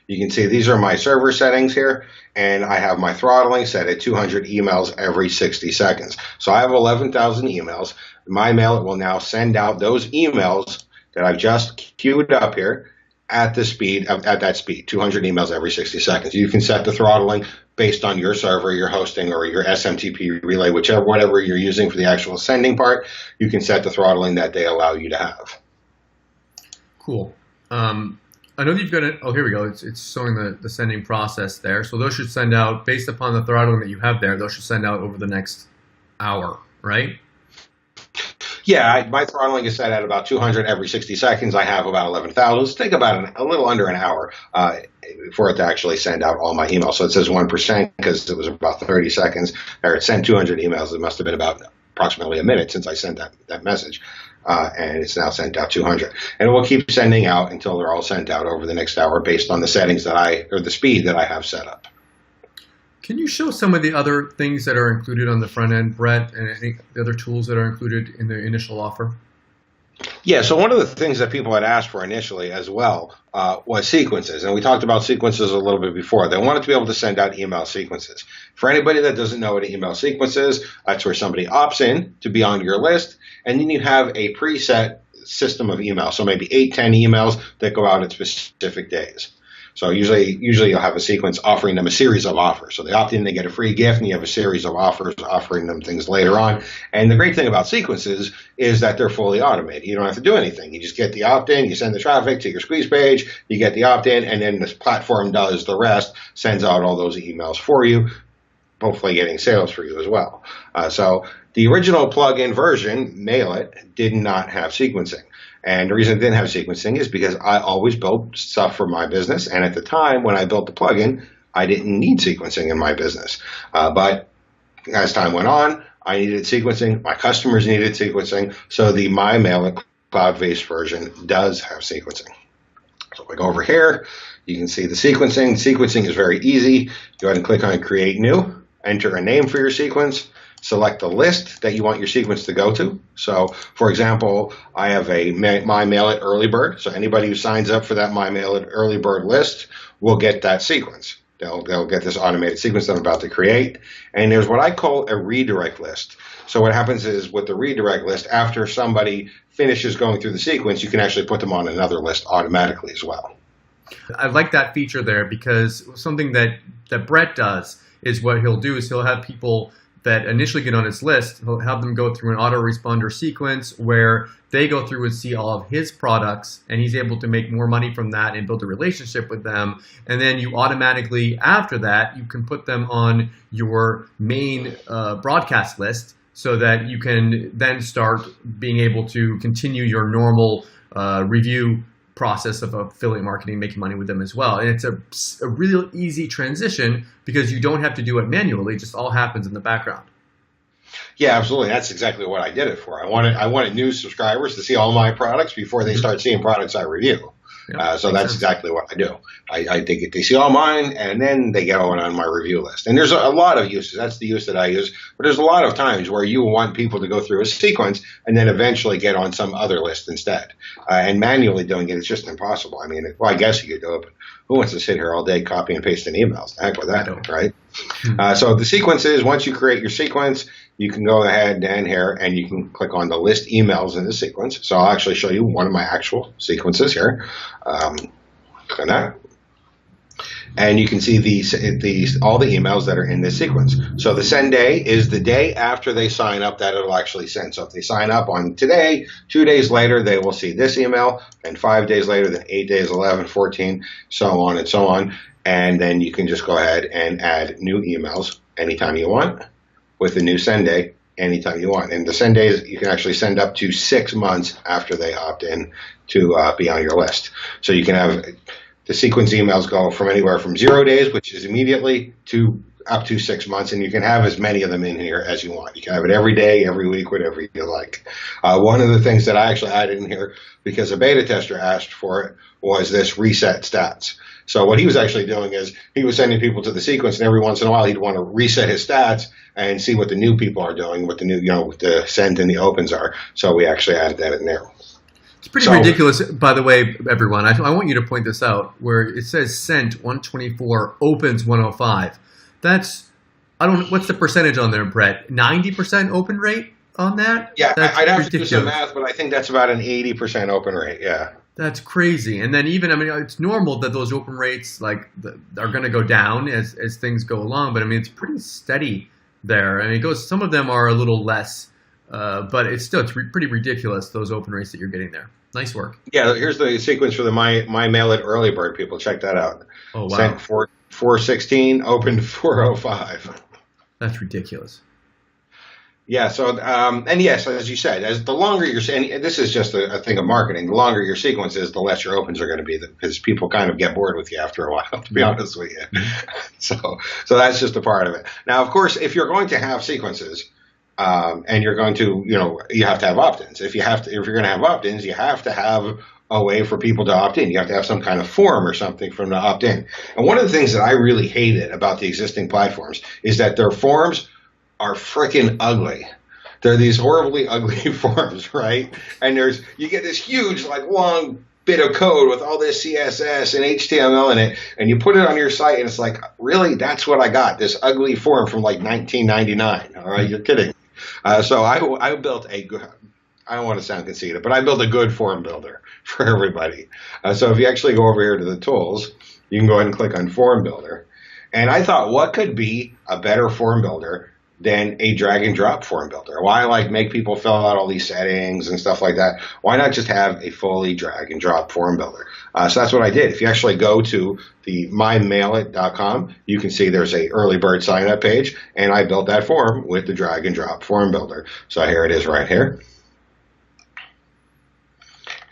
you can see these are my server settings here, and I have my throttling set at 200 emails every 60 seconds. So I have 11,000 emails. My MailIt will now send out those emails that I've just queued up here at the speed, at that speed, 200 emails every 60 seconds. You can set the throttling based on your server, your hosting, or your SMTP relay, whatever you're using for the actual sending part. You can set the throttling that they allow you to have. Cool. I know you've got it. Oh, here we go. It's showing the sending process there. So those should send out based upon the throttling that you have there. Those should send out over the next hour, right? Yeah, my throttling is set at about 200 every 60 seconds. I have about 11,000. It's take about a little under an hour for it to actually send out all my emails. So it says 1% because it was about 30 seconds. Or it sent 200 emails. It must have been about approximately a minute since I sent that message. And it's now sent out 200. And it will keep sending out until they're all sent out over the next hour based on the settings or the speed that I have set up. Can you show some of the other things that are included on the front end, Brett, and I think the other tools that are included in the initial offer? Yeah, so one of the things that people had asked for initially as well was sequences. And we talked about sequences a little bit before. They wanted to be able to send out email sequences. For anybody that doesn't know what an email sequence is, that's where somebody opts in to be on your list, and then you have a preset system of emails. So maybe 8, 10 emails that go out at specific days. So usually you'll have a sequence offering them a series of offers. So they opt in, they get a free gift, and you have a series of offers offering them things later on. And the great thing about sequences is that they're fully automated. You don't have to do anything. You just get the opt-in, you send the traffic to your squeeze page, you get the opt-in, and then this platform does the rest, sends out all those emails for you, hopefully getting sales for you as well. So the original plugin version, MailIt, did not have sequencing. And the reason it didn't have sequencing is because I always built stuff for my business. And at the time when I built the plugin, I didn't need sequencing in my business. But as time went on, I needed sequencing. My customers needed sequencing. So the My MailIt cloud-based version does have sequencing. So if I go over here, you can see the sequencing. Sequencing is very easy. Go ahead and click on Create New. Enter a name for your sequence. Select the list that you want your sequence to go to. So, for example, I have a My MailIt Early Bird. So anybody who signs up for that My MailIt Early Bird list will get that sequence. They'll get this automated sequence that I'm about to create. And there's what I call a redirect list. So what happens is with the redirect list, after somebody finishes going through the sequence, you can actually put them on another list automatically as well. I like that feature there because something that Brett does is what he'll do is he'll have people that initially get on his list, he'll have them go through an autoresponder sequence where they go through and see all of his products, and he's able to make more money from that and build a relationship with them. And then you automatically, after that, you can put them on your main broadcast list so that you can then start being able to continue your normal review process of affiliate marketing, making money with them as well. And it's a real easy transition because you don't have to do it manually. It just all happens in the background. Yeah, absolutely. That's exactly what I did it for. I wanted new subscribers to see all my products before they Hmm. start seeing products I review. Yep, So makes that's sense. exactly what I do. They see all mine, and then they go on my review list. And there's a lot of uses. That's the use that I use. But there's a lot of times where you want people to go through a sequence and then eventually get on some other list instead. And manually doing it, it's just impossible. I mean, well, I guess you could do it, but who wants to sit here all day copying and pasting emails? The heck with I that, don't. right? Hmm. So the sequence is, once you create your sequence, you can go ahead and here and you can click on the list emails in the sequence. So I'll actually show you one of my actual sequences here. Click on that. And you can see these all the emails that are in this sequence. So the send day is the day after they sign up that it'll actually send. So if they sign up on today, 2 days later, they will see this email, and 5 days later, then 8 days, 11, 14, so on and so on. And then you can just go ahead and add new emails anytime you want with the new send day anytime you want. And the send days, you can actually send up to 6 months after they opt in to be on your list. So you can have the sequence emails go from anywhere from 0 days, which is immediately, to up to 6 months, and you can have as many of them in here as you want. You can have it every day, every week, whatever you like. One of the things that I actually added in here, because a beta tester asked for it, was this reset stats. So what he was actually doing is he was sending people to the sequence, and every once in a while he'd want to reset his stats and see what the new people are doing, what the new, what the send and the opens are. So we actually added that in there. It's pretty So ridiculous, by the way, everyone. I want you to point this out where it says sent 124, opens 105. That's, I don't, what's the percentage on there, Brett? 90% open rate on that? yeah, That's I'd have to do some ridiculous. math, but I think that's about an 80% open rate. Yeah. That's crazy. And then even, I mean, it's normal that those open rates are going to go down as things go along, but I mean, it's pretty steady there. I mean, it goes, some of them are a little less, but it's still, pretty ridiculous, those open rates that you're getting there. Nice work. Yeah, here's the sequence for the my mail it early bird people. Check that out. Oh, Sent wow. 416, opened 405. That's ridiculous. Yeah, so and yes, as you said, as the longer your and this is just a thing of marketing. The longer your sequence is, the less your opens are going to be, because people kind of get bored with you after a while. To be honest with you, so so that's just a part of it. Now, of course, if you're going to have sequences, and you're going to, you have to have opt-ins. If you're going to have opt-ins, you have to have a way for people to opt in. You have to have some kind of form or something for them to opt in. And one of the things that I really hated about the existing platforms is that their forms are freaking ugly. They're these horribly ugly forms, right? And you get this huge, like, long bit of code with all this CSS and HTML in it, and you put it on your site, and it's like, really? That's what I got? This ugly form from like 1999? All right, you're kidding. So I built I don't want to sound conceited, but I built a good form builder for everybody. So if you actually go over here to the tools, you can go ahead and click on form builder. And I thought, what could be a better form builder than a drag and drop form builder? Why make people fill out all these settings and stuff like that? Why not just have a fully drag and drop form builder? So that's what I did. If you actually go to the mymailit.com, you can see there's a early bird sign up page, and I built that form with the drag and drop form builder. So here it is right here.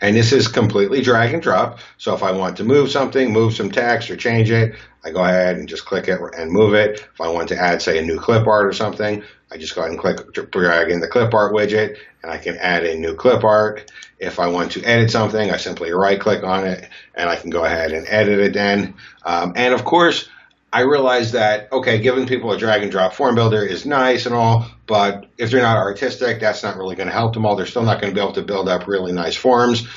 And this is completely drag and drop. So if I want to move something, move some text or change it, I go ahead and just click it and move it. If I want to add, say, a new clip art or something, I just go ahead and drag in the clip art widget, and I can add a new clip art. If I want to edit something, I simply right click on it, and I can go ahead and edit it then. And of course, I realized that, okay, giving people a drag and drop form builder is nice and all, but if they're not artistic, that's not really going to help them all. They're still not going to be able to build up really nice forms.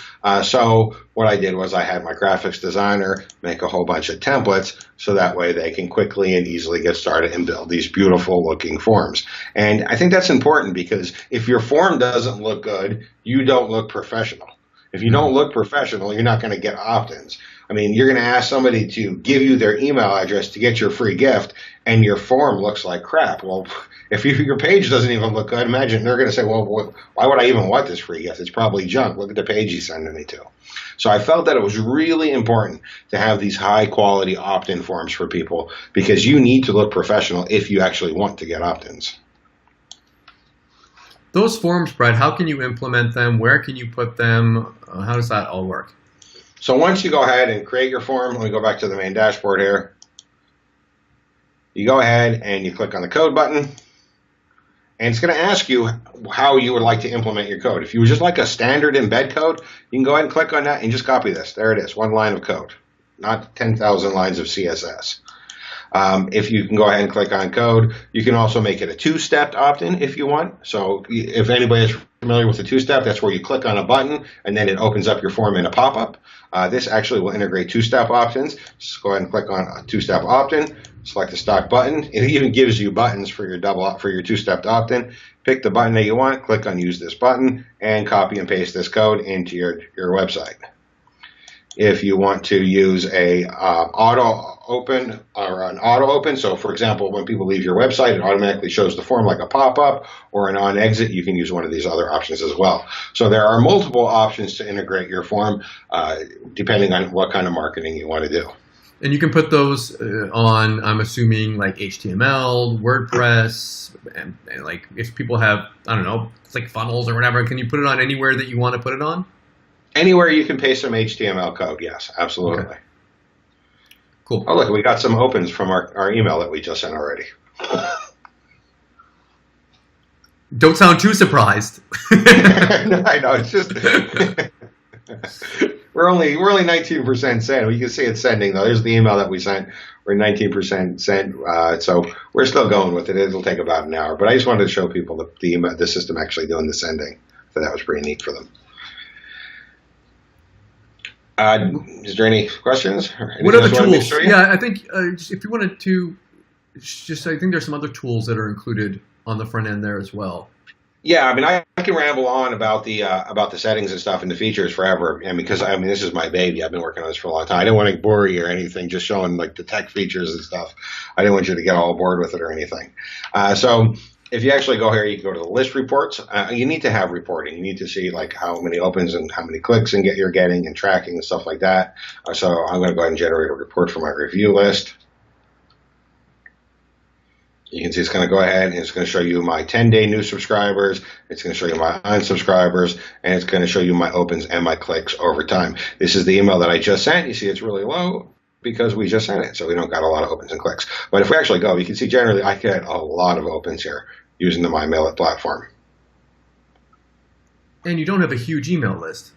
So what I did was I had my graphics designer make a whole bunch of templates, so that way they can quickly and easily get started and build these beautiful looking forms. And I think that's important, because if your form doesn't look good, you don't look professional. If you don't look professional, you're not going to get opt-ins. I mean, you're going to ask somebody to give you their email address to get your free gift, and your form looks like crap. Well, if your page doesn't even look good, imagine they're going to say, well, why would I even want this free gift? It's probably junk. Look at the page he's sending me to. So I felt that it was really important to have these high-quality opt-in forms for people, because you need to look professional if you actually want to get opt-ins. Those forms, Brett, how can you implement them? Where can you put them? How does that all work? So once you go ahead and create your form, let me go back to the main dashboard here. You go ahead and you click on the code button, And it's going to ask you how you would like to implement your code. If you would just like a standard embed code, you can go ahead and click on that and just copy this. There it is, one line of code, not 10,000 lines of CSS. If you can go ahead and click on code, you can also make it a two-step opt-in if you want. So if anybody is familiar with the two-step, that's where you click on a button and then it opens up your form in a pop-up. This actually will integrate two-step opt-ins. Just go ahead and click on a two-step opt-in, select the stock button. It even gives you buttons for your two-step opt-in. Pick the button that you want, click on use this button, and copy and paste this code into your website. If you want to use a auto open or an auto open, so for example, when people leave your website, it automatically shows the form like a pop-up, or an on exit, you can use one of these other options as well. So there are multiple options to integrate your form, depending on what kind of marketing you want to do. And you can put those on, I'm assuming, like HTML, WordPress, and like if people have, I don't know, like funnels or whatever, can you put it on anywhere that you want to put it on? Anywhere you can paste some HTML code, yes, absolutely. Okay. Cool. Oh, look, we got some opens from our email that we just sent already. Don't sound too surprised. No, I know, it's just we're only 19% sent. You can see it's sending though. There's the email that we sent. We're 19% sent, so we're still going with it. It'll take about an hour, but I just wanted to show people the system actually doing the sending. So that was pretty neat for them. Is there any questions? What other tools? Yeah, I think if you wanted to, I think there's some other tools that are included on the front end there as well. Yeah, I mean, I can ramble on about the settings and stuff and the features forever, and because this is my baby, I've been working on this for a long time. I didn't want to bore you or anything, just showing like the tech features and stuff. I didn't want you to get all bored with it or anything. So if you actually go here, you can go to the list reports. You need to have reporting. You need to see like how many opens and how many clicks you're getting and tracking and stuff like that. So I'm going to go ahead and generate a report for my review list. You can see it's going to go ahead and it's going to show you my 10-day new subscribers. It's going to show you my unsubscribers, and it's going to show you my opens and my clicks over time. This is the email that I just sent. You see it's really low because we just sent it, so we don't got a lot of opens and clicks. But if we actually go, you can see generally I get a lot of opens here using the MyMailIt platform. And you don't have a huge email list.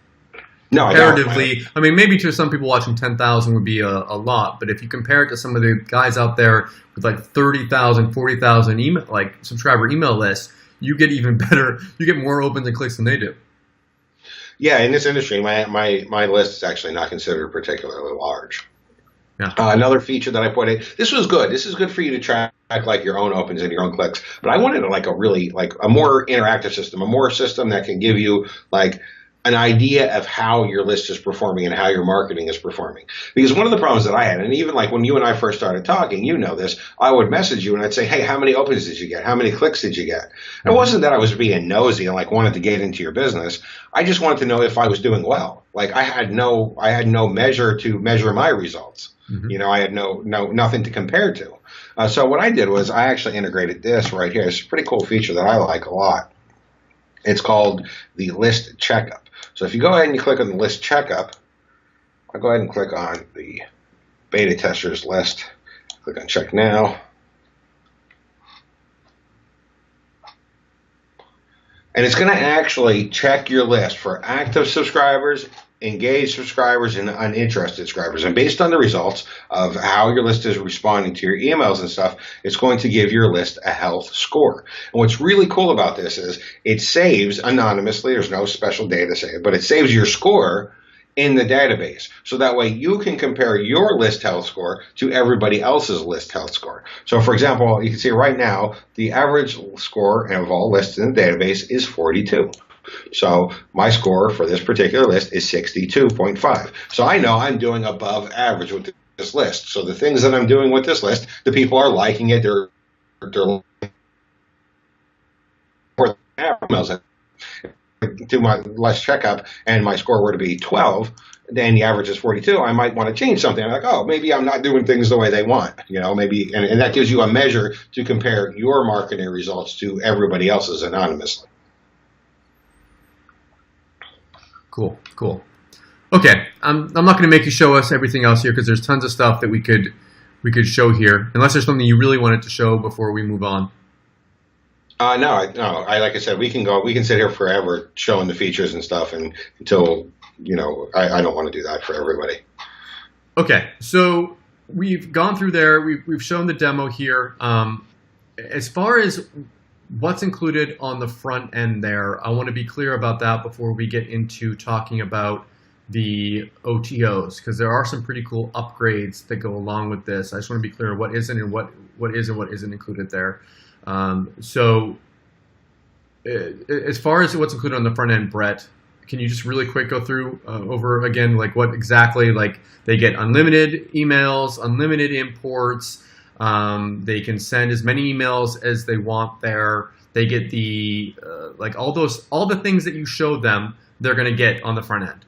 No, comparatively, I mean, maybe to some people watching 10,000 would be a lot, but if you compare it to some of the guys out there with like 30,000, 40,000 email, like subscriber email lists, you get even better. You get more opens and clicks than they do. Yeah, in this industry, my list is actually not considered particularly large. Yeah. Another feature that I put in, this was good. This is good for you to track like your own opens and your own clicks. But I wanted like a more interactive system, a more system that can give you like an idea of how your list is performing and how your marketing is performing. Because one of the problems that I had, and even like when you and I first started talking, you know this, I would message you and I'd say, hey, how many opens did you get? How many clicks did you get? It wasn't that I was being nosy and like wanted to get into your business. I just wanted to know if I was doing well. Like I had no measure to measure my results. Mm-hmm. You know, I had nothing to compare to. So what I did was I actually integrated this right here. It's a pretty cool feature that I like a lot. It's called the list checkup. So if you go ahead and you click on the list checkup, I'll go ahead and click on the beta testers list. Click on check now. And it's going to actually check your list for active subscribers, engaged subscribers, and uninterested subscribers. And based on the results of how your list is responding to your emails and stuff, it's going to give your list a health score. And what's really cool about this is it saves anonymously. There's no special data saved, but it saves your score in the database. So that way you can compare your list health score to everybody else's list health score. So for example, you can see right now, the average score of all lists in the database is 42. So my score for this particular list is 62.5. So I know I'm doing above average with this list. So the things that I'm doing with this list, the people are liking it. They're emails. To my list checkup and my score were to be 12, then the average is 42, I might want to change something. I'm like, oh, maybe I'm not doing things the way they want, you know, maybe, and that gives you a measure to compare your marketing results to everybody else's anonymously. Cool. Okay, I'm not going to make you show us everything else here because there's tons of stuff that we could show here, unless there's something you really wanted to show before we move on. No. I like I said, we can sit here forever showing the features and stuff, and until I don't want to do that for everybody. Okay, so we've gone through there. We've shown the demo here. As far as what's included on the front end there, I want to be clear about that before we get into talking about the OTOs, because there are some pretty cool upgrades that go along with this. I just want to be clear what isn't and what is and what isn't included there. So as far as what's included on the front end, Brett, can you just really quick go through over again, like what exactly, like they get unlimited emails, unlimited imports. They can send as many emails as they want there. They get the, like all the things that you showed them, they're going to get on the front end.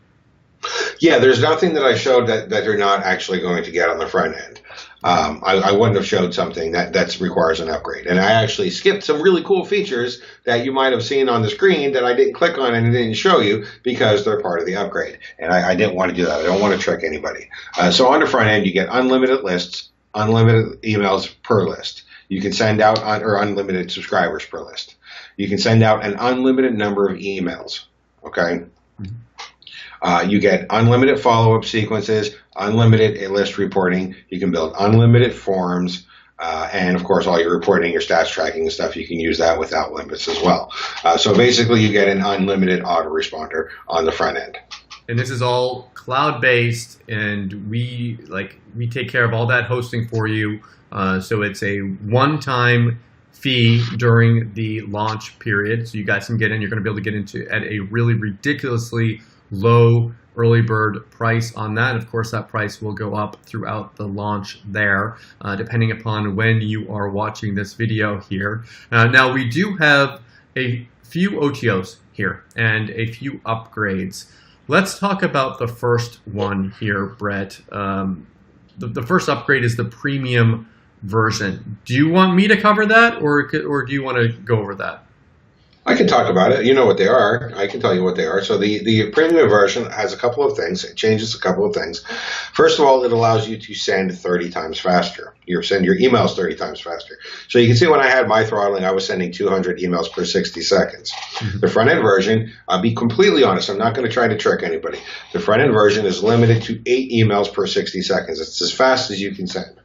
Yeah, there's nothing that I showed that they're not actually going to get on the front end. I wouldn't have showed something that requires an upgrade. And I actually skipped some really cool features that you might have seen on the screen that I didn't click on and it didn't show you because they're part of the upgrade. And I didn't want to do that. I don't want to trick anybody. So on the front end, you get unlimited lists, unlimited emails per list. You can send out or unlimited subscribers per list. You can send out an unlimited number of emails. Okay. You get unlimited follow-up sequences, unlimited list reporting. You can build unlimited forms, and of course, all your reporting, your stats tracking and stuff, you can use that without limits as well. So basically, you get an unlimited autoresponder on the front end. And this is all cloud-based, and we take care of all that hosting for you. So it's a one-time fee during the launch period. So you guys can get in. You're going to be able to get into at a really ridiculously low early bird price on that. Of course, that price will go up throughout the launch there, depending upon when you are watching this video here. Now, we do have a few OTOs here and a few upgrades. Let's talk about the first one here, Brett. The first upgrade is the premium version. Do you want me to cover that, or do you want to go over that? I can talk about it. You know what they are. I can tell you what they are. So the premium version has a couple of things. It changes a couple of things. First of all, it allows you to send 30 times faster. You send your emails 30 times faster. So you can see when I had my throttling, I was sending 200 emails per 60 seconds. Mm-hmm. The front end version, I'll be completely honest, I'm not going to try to trick anybody. The front end version is limited to 8 emails per 60 seconds. It's as fast as you can send.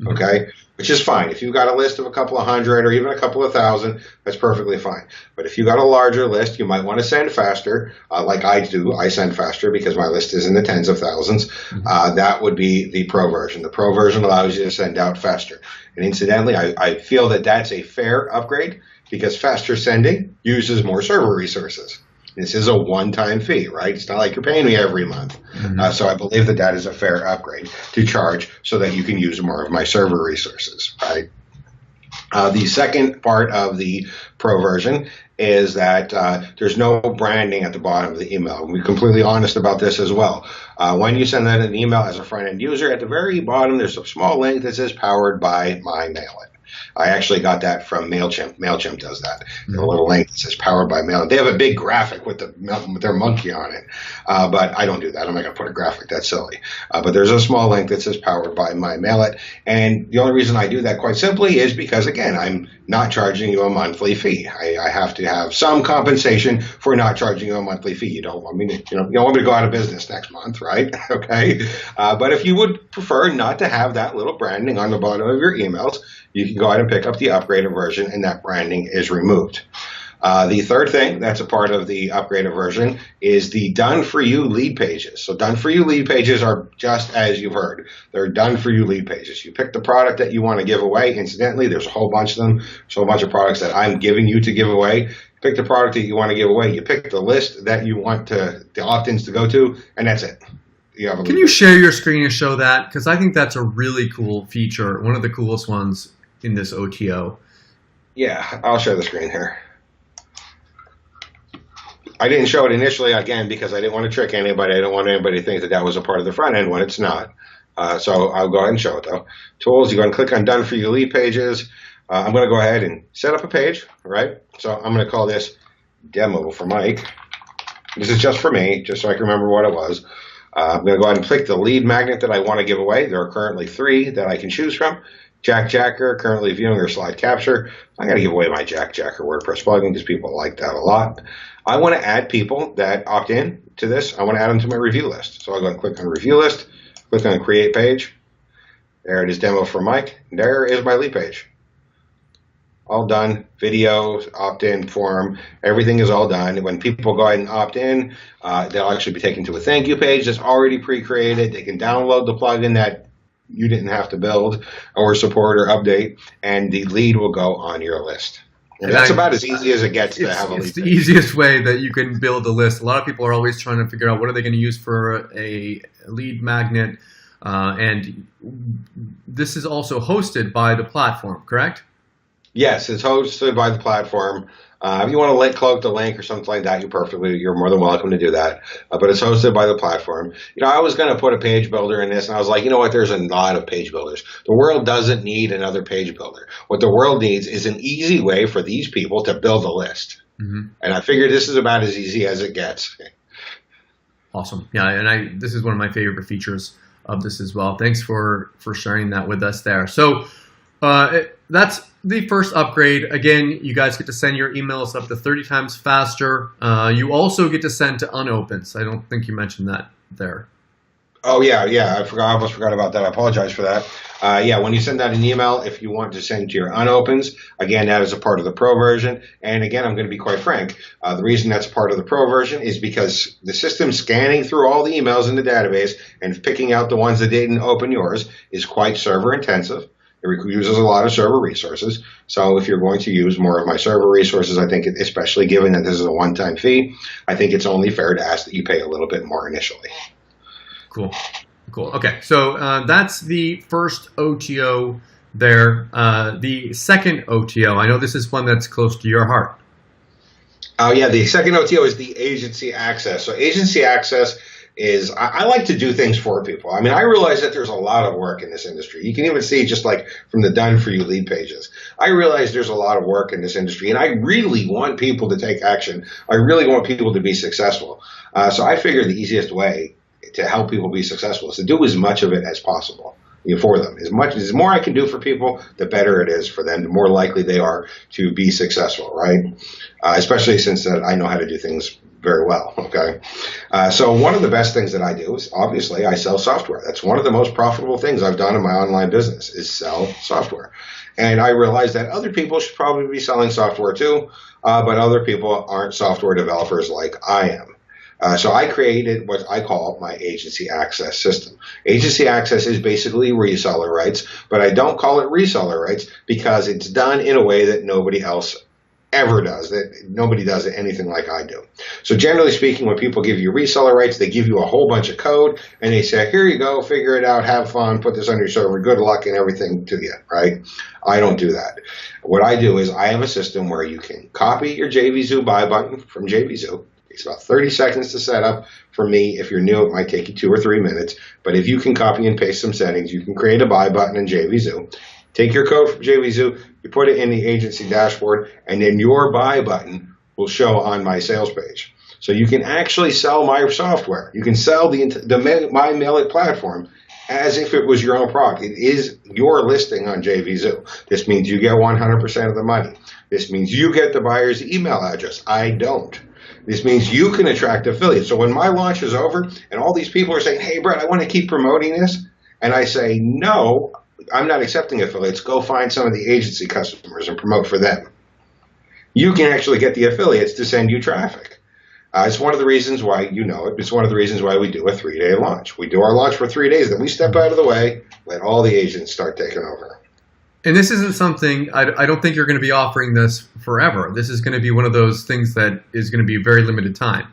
Okay, which is fine. If you've got a list of a couple of hundred or even a couple of thousand, that's perfectly fine. But if you've got a larger list, you might want to send faster, like I do. I send faster because my list is in the tens of thousands. That would be the Pro version. The Pro version allows you to send out faster. And incidentally, I feel that that's a fair upgrade because faster sending uses more server resources. This is a one-time fee, right? It's not like you're paying me every month. Mm-hmm. So I believe that that is a fair upgrade to charge so that you can use more of my server resources, right? The second part of the Pro version is that there's no branding at the bottom of the email. We're completely honest about this as well. When you send out an email as a front-end user, at the very bottom, there's a small link that says powered by my MailIt. I actually got that from MailChimp. MailChimp does that. There's a little link that says powered by Mail. They have a big graphic with their monkey on it. But I don't do that. I'm not going to put a graphic. That's silly. But there's a small link that says powered by my MailIt. And the only reason I do that quite simply is because, again, I'm not charging you a monthly fee. I have to have some compensation for not charging you a monthly fee. You don't want me to, you don't want me to go out of business next month, right? Okay. But if you would prefer not to have that little branding on the bottom of your emails, you can go ahead and pick up the upgraded version, and that branding is removed. The third thing that's a part of the upgraded version is the done-for-you lead pages. So done-for-you lead pages are just as you've heard. They're done-for-you lead pages. You pick the product that you want to give away. Incidentally, there's a whole bunch of them. There's a whole bunch of products that I'm giving you to give away. Pick the product that you want to give away. You pick the list that you want the opt-ins to go to, and that's it. Can you share your screen and show that? Because I think that's a really cool feature, one of the coolest ones in this OTO. Yeah, I'll share the screen here. I didn't show it initially, again, because I didn't want to trick anybody. I didn't want anybody to think that that was a part of the front end when it's not. So I'll go ahead and show it, though. Tools, you go and click on Done for You Lead Pages. I'm going to go ahead and set up a page, right? So I'm going to call this Demo for Mike. This is just for me, just so I can remember what it was. I'm going to go ahead and click the lead magnet that I want to give away. There are currently 3 that I can choose from. Jack Jacker, currently viewing your slide capture. I got to give away my Jack Jacker WordPress plugin because people like that a lot. I want to add people that opt in to this. I want to add them to my review list. So I'll go and click on review list, click on create page. There it is, demo for Mike. There is my lead page. All done. Videos, opt-in form, everything is all done. When people go ahead and opt in, they'll actually be taken to a thank you page that's already pre-created. They can download the plugin that you didn't have to build or support or update, and the lead will go on your list. And that's about as easy as it gets to have a lead. It's the easiest way that you can build a list. A lot of people are always trying to figure out what are they going to use for a lead magnet, and this is also hosted by the platform, correct? Yes, it's hosted by the platform. If you want to cloak the link or something like that, you're more than welcome to do that. But it's hosted by the platform. I was going to put a page builder in this, and I was like, you know what? There's a lot of page builders. The world doesn't need another page builder. What the world needs is an easy way for these people to build a list. Mm-hmm. And I figured this is about as easy as it gets. Awesome. Yeah, and this is one of my favorite features of this as well. Thanks for sharing that with us there. So that's the first upgrade. Again, you guys get to send your emails up to 30 times faster. You also get to send to unopens. I don't think you mentioned that there. Oh, yeah. I almost forgot about that. I apologize for that. When you send out an email, if you want to send to your unopens, again, that is a part of the pro version. And again, I'm going to be quite frank. The reason that's part of the pro version is because the system scanning through all the emails in the database and picking out the ones that didn't open yours is quite server intensive. It uses a lot of server resources. So if you're going to use more of my server resources, I think, especially given that this is a one-time fee, I think it's only fair to ask that you pay a little bit more initially. Cool. Okay, so that's the first OTO there. The second OTO, I know this is one that's close to your heart. The second OTO is the agency access. So agency access is, I like to do things for people. I mean, I realize that there's a lot of work in this industry. You can even see just like from the done for you lead pages. I realize there's a lot of work in this industry, and I really want people to take action. I really want people to be successful. So I figure the easiest way to help people be successful is to do as much of it as possible for them. As more I can do for people, the better it is for them, the more likely they are to be successful, right? Especially since I know how to do things very well, okay? So one of the best things that I do is, obviously, I sell software. That's one of the most profitable things I've done in my online business is sell software. And I realize that other people should probably be selling software too, but other people aren't software developers like I am. So I created what I call my agency access system. Agency access is basically reseller rights, but I don't call it reseller rights because it's done in a way that nobody else ever does, that nobody does it anything like I do. So generally speaking, when people give you reseller rights, they give you a whole bunch of code and they say, here you go, figure it out, have fun, put this on your server, good luck and everything to you, right? I don't do that. What I do is I have a system where you can copy your JVZoo buy button from JVZoo. It takes about 30 seconds to set up. For me, if you're new, it might take you 2 or 3 minutes. But if you can copy and paste some settings, you can create a buy button in JVZoo. Take your code from JVZoo, you put it in the agency dashboard, and then your buy button will show on my sales page. So you can actually sell my software. You can sell my Mail-It platform as if it was your own product. It is your listing on JVZoo. This means you get 100% of the money. This means you get the buyer's email address. I don't. This means you can attract affiliates. So when my launch is over and all these people are saying, hey, Brett, I want to keep promoting this, and I say, no, I'm not accepting affiliates. Go find some of the agency customers and promote for them. You can actually get the affiliates to send you traffic. It's one of the reasons why, it's one of the reasons why we do a 3-day launch. We do our launch for 3 days, then we step out of the way, let all the agents start taking over. And this isn't something, I don't think you're going to be offering this forever. This is going to be one of those things that is going to be a very limited time.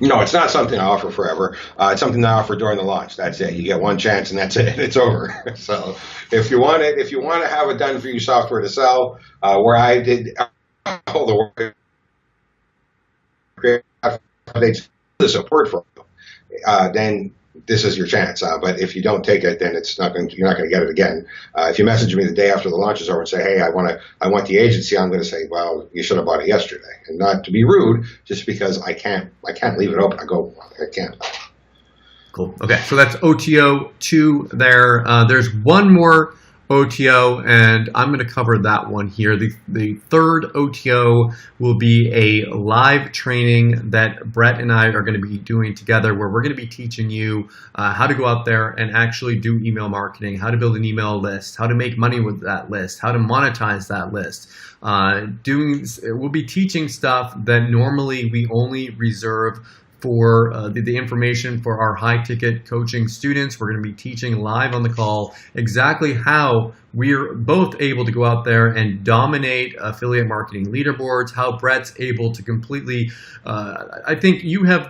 No, it's not something I offer forever. It's something I offer during the launch. That's it. You get one chance and that's it. It's over. So if you want to have a done for you software to sell, where I did all the work, the support for you, then this is your chance. But if you don't take it, then you're not going to get it again. If you message me the day after the launch is over and say, hey, I want the agency, I'm going to say, well, you should have bought it yesterday. And not to be rude, just because I can't leave it open. I can't. Cool. Okay. So that's OTO 2 there. There's one more OTO, and I'm going to cover that one here. The third OTO will be a live training that Brett and I are going to be doing together, where we're going to be teaching you how to go out there and actually do email marketing, how to build an email list, how to make money with that list, how to monetize that list. We'll be teaching stuff that normally we only reserve for the information for our high ticket coaching students. We're going to be teaching live on the call exactly how we're both able to go out there and dominate affiliate marketing leaderboards, how Brett's able to completely, I think you have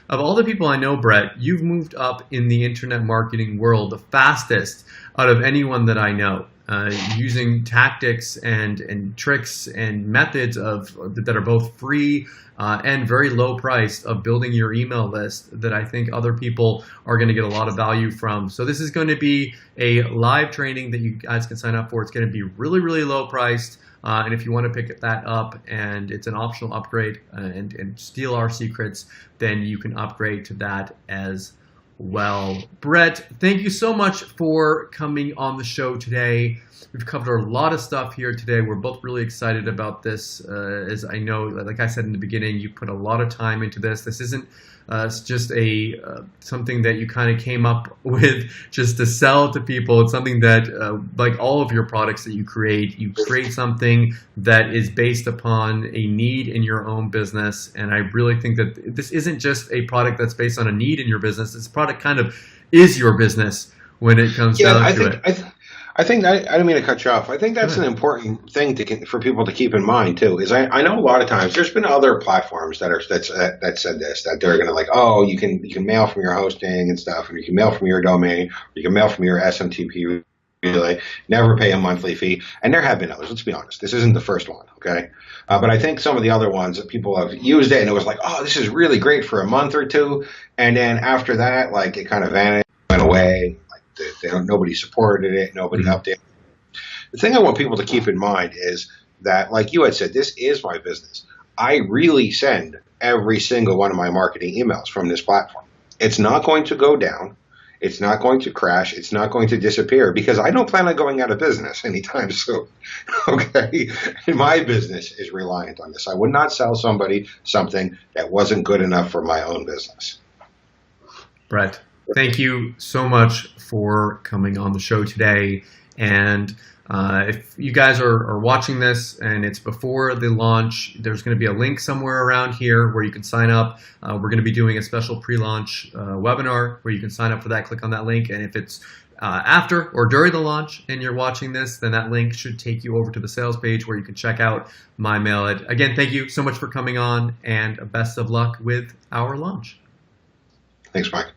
of all the people I know, Brett, you've moved up in the internet marketing world the fastest out of anyone that I know. Using tactics and tricks and methods that are both free and very low priced of building your email list that I think other people are going to get a lot of value from. So this is going to be a live training that you guys can sign up for. It's going to be really, really low priced. And if you want to pick that up and it's an optional upgrade and steal our secrets, then you can upgrade to that as well. Brett, thank you so much for coming on the show today. We've covered a lot of stuff here today. We're both really excited about this. As I know, like I said in the beginning, you put a lot of time into this. This isn't it's just something that you kind of came up with just to sell to people. It's something that, like all of your products that you create something that is based upon a need in your own business. And I really think that this isn't just a product that's based on a need in your business. This product kind of is your business when it comes down to it. I think I didn't mean to cut you off. I think that's an important thing for people to keep in mind too. Is I know a lot of times there's been other platforms that said this, that they're going to like, oh, you can mail from your hosting and stuff, and you can mail from your domain, or you can mail from your SMTP relay, never pay a monthly fee. And there have been others. Let's be honest. This isn't the first one, okay? But I think some of the other ones that people have used it, and it was like, oh, this is really great for a month or two, and then after that, like it kind of vanished, went away. Nobody supported it. Nobody updated. The thing I want people to keep in mind is that, like you had said, this is my business. I really send every single one of my marketing emails from this platform. It's not going to go down. It's not going to crash. It's not going to disappear because I don't plan on going out of business anytime soon. Okay? And my business is reliant on this. I would not sell somebody something that wasn't good enough for my own business. Brett, thank you so much for coming on the show today. And if you guys are watching this and it's before the launch, there's going to be a link somewhere around here where you can sign up. We're going to be doing a special pre-launch webinar where you can sign up for that. Click on that link. And if it's after or during the launch and you're watching this, then that link should take you over to the sales page where you can check out my mail. Again, thank you so much for coming on, and best of luck with our launch. Thanks, Mike.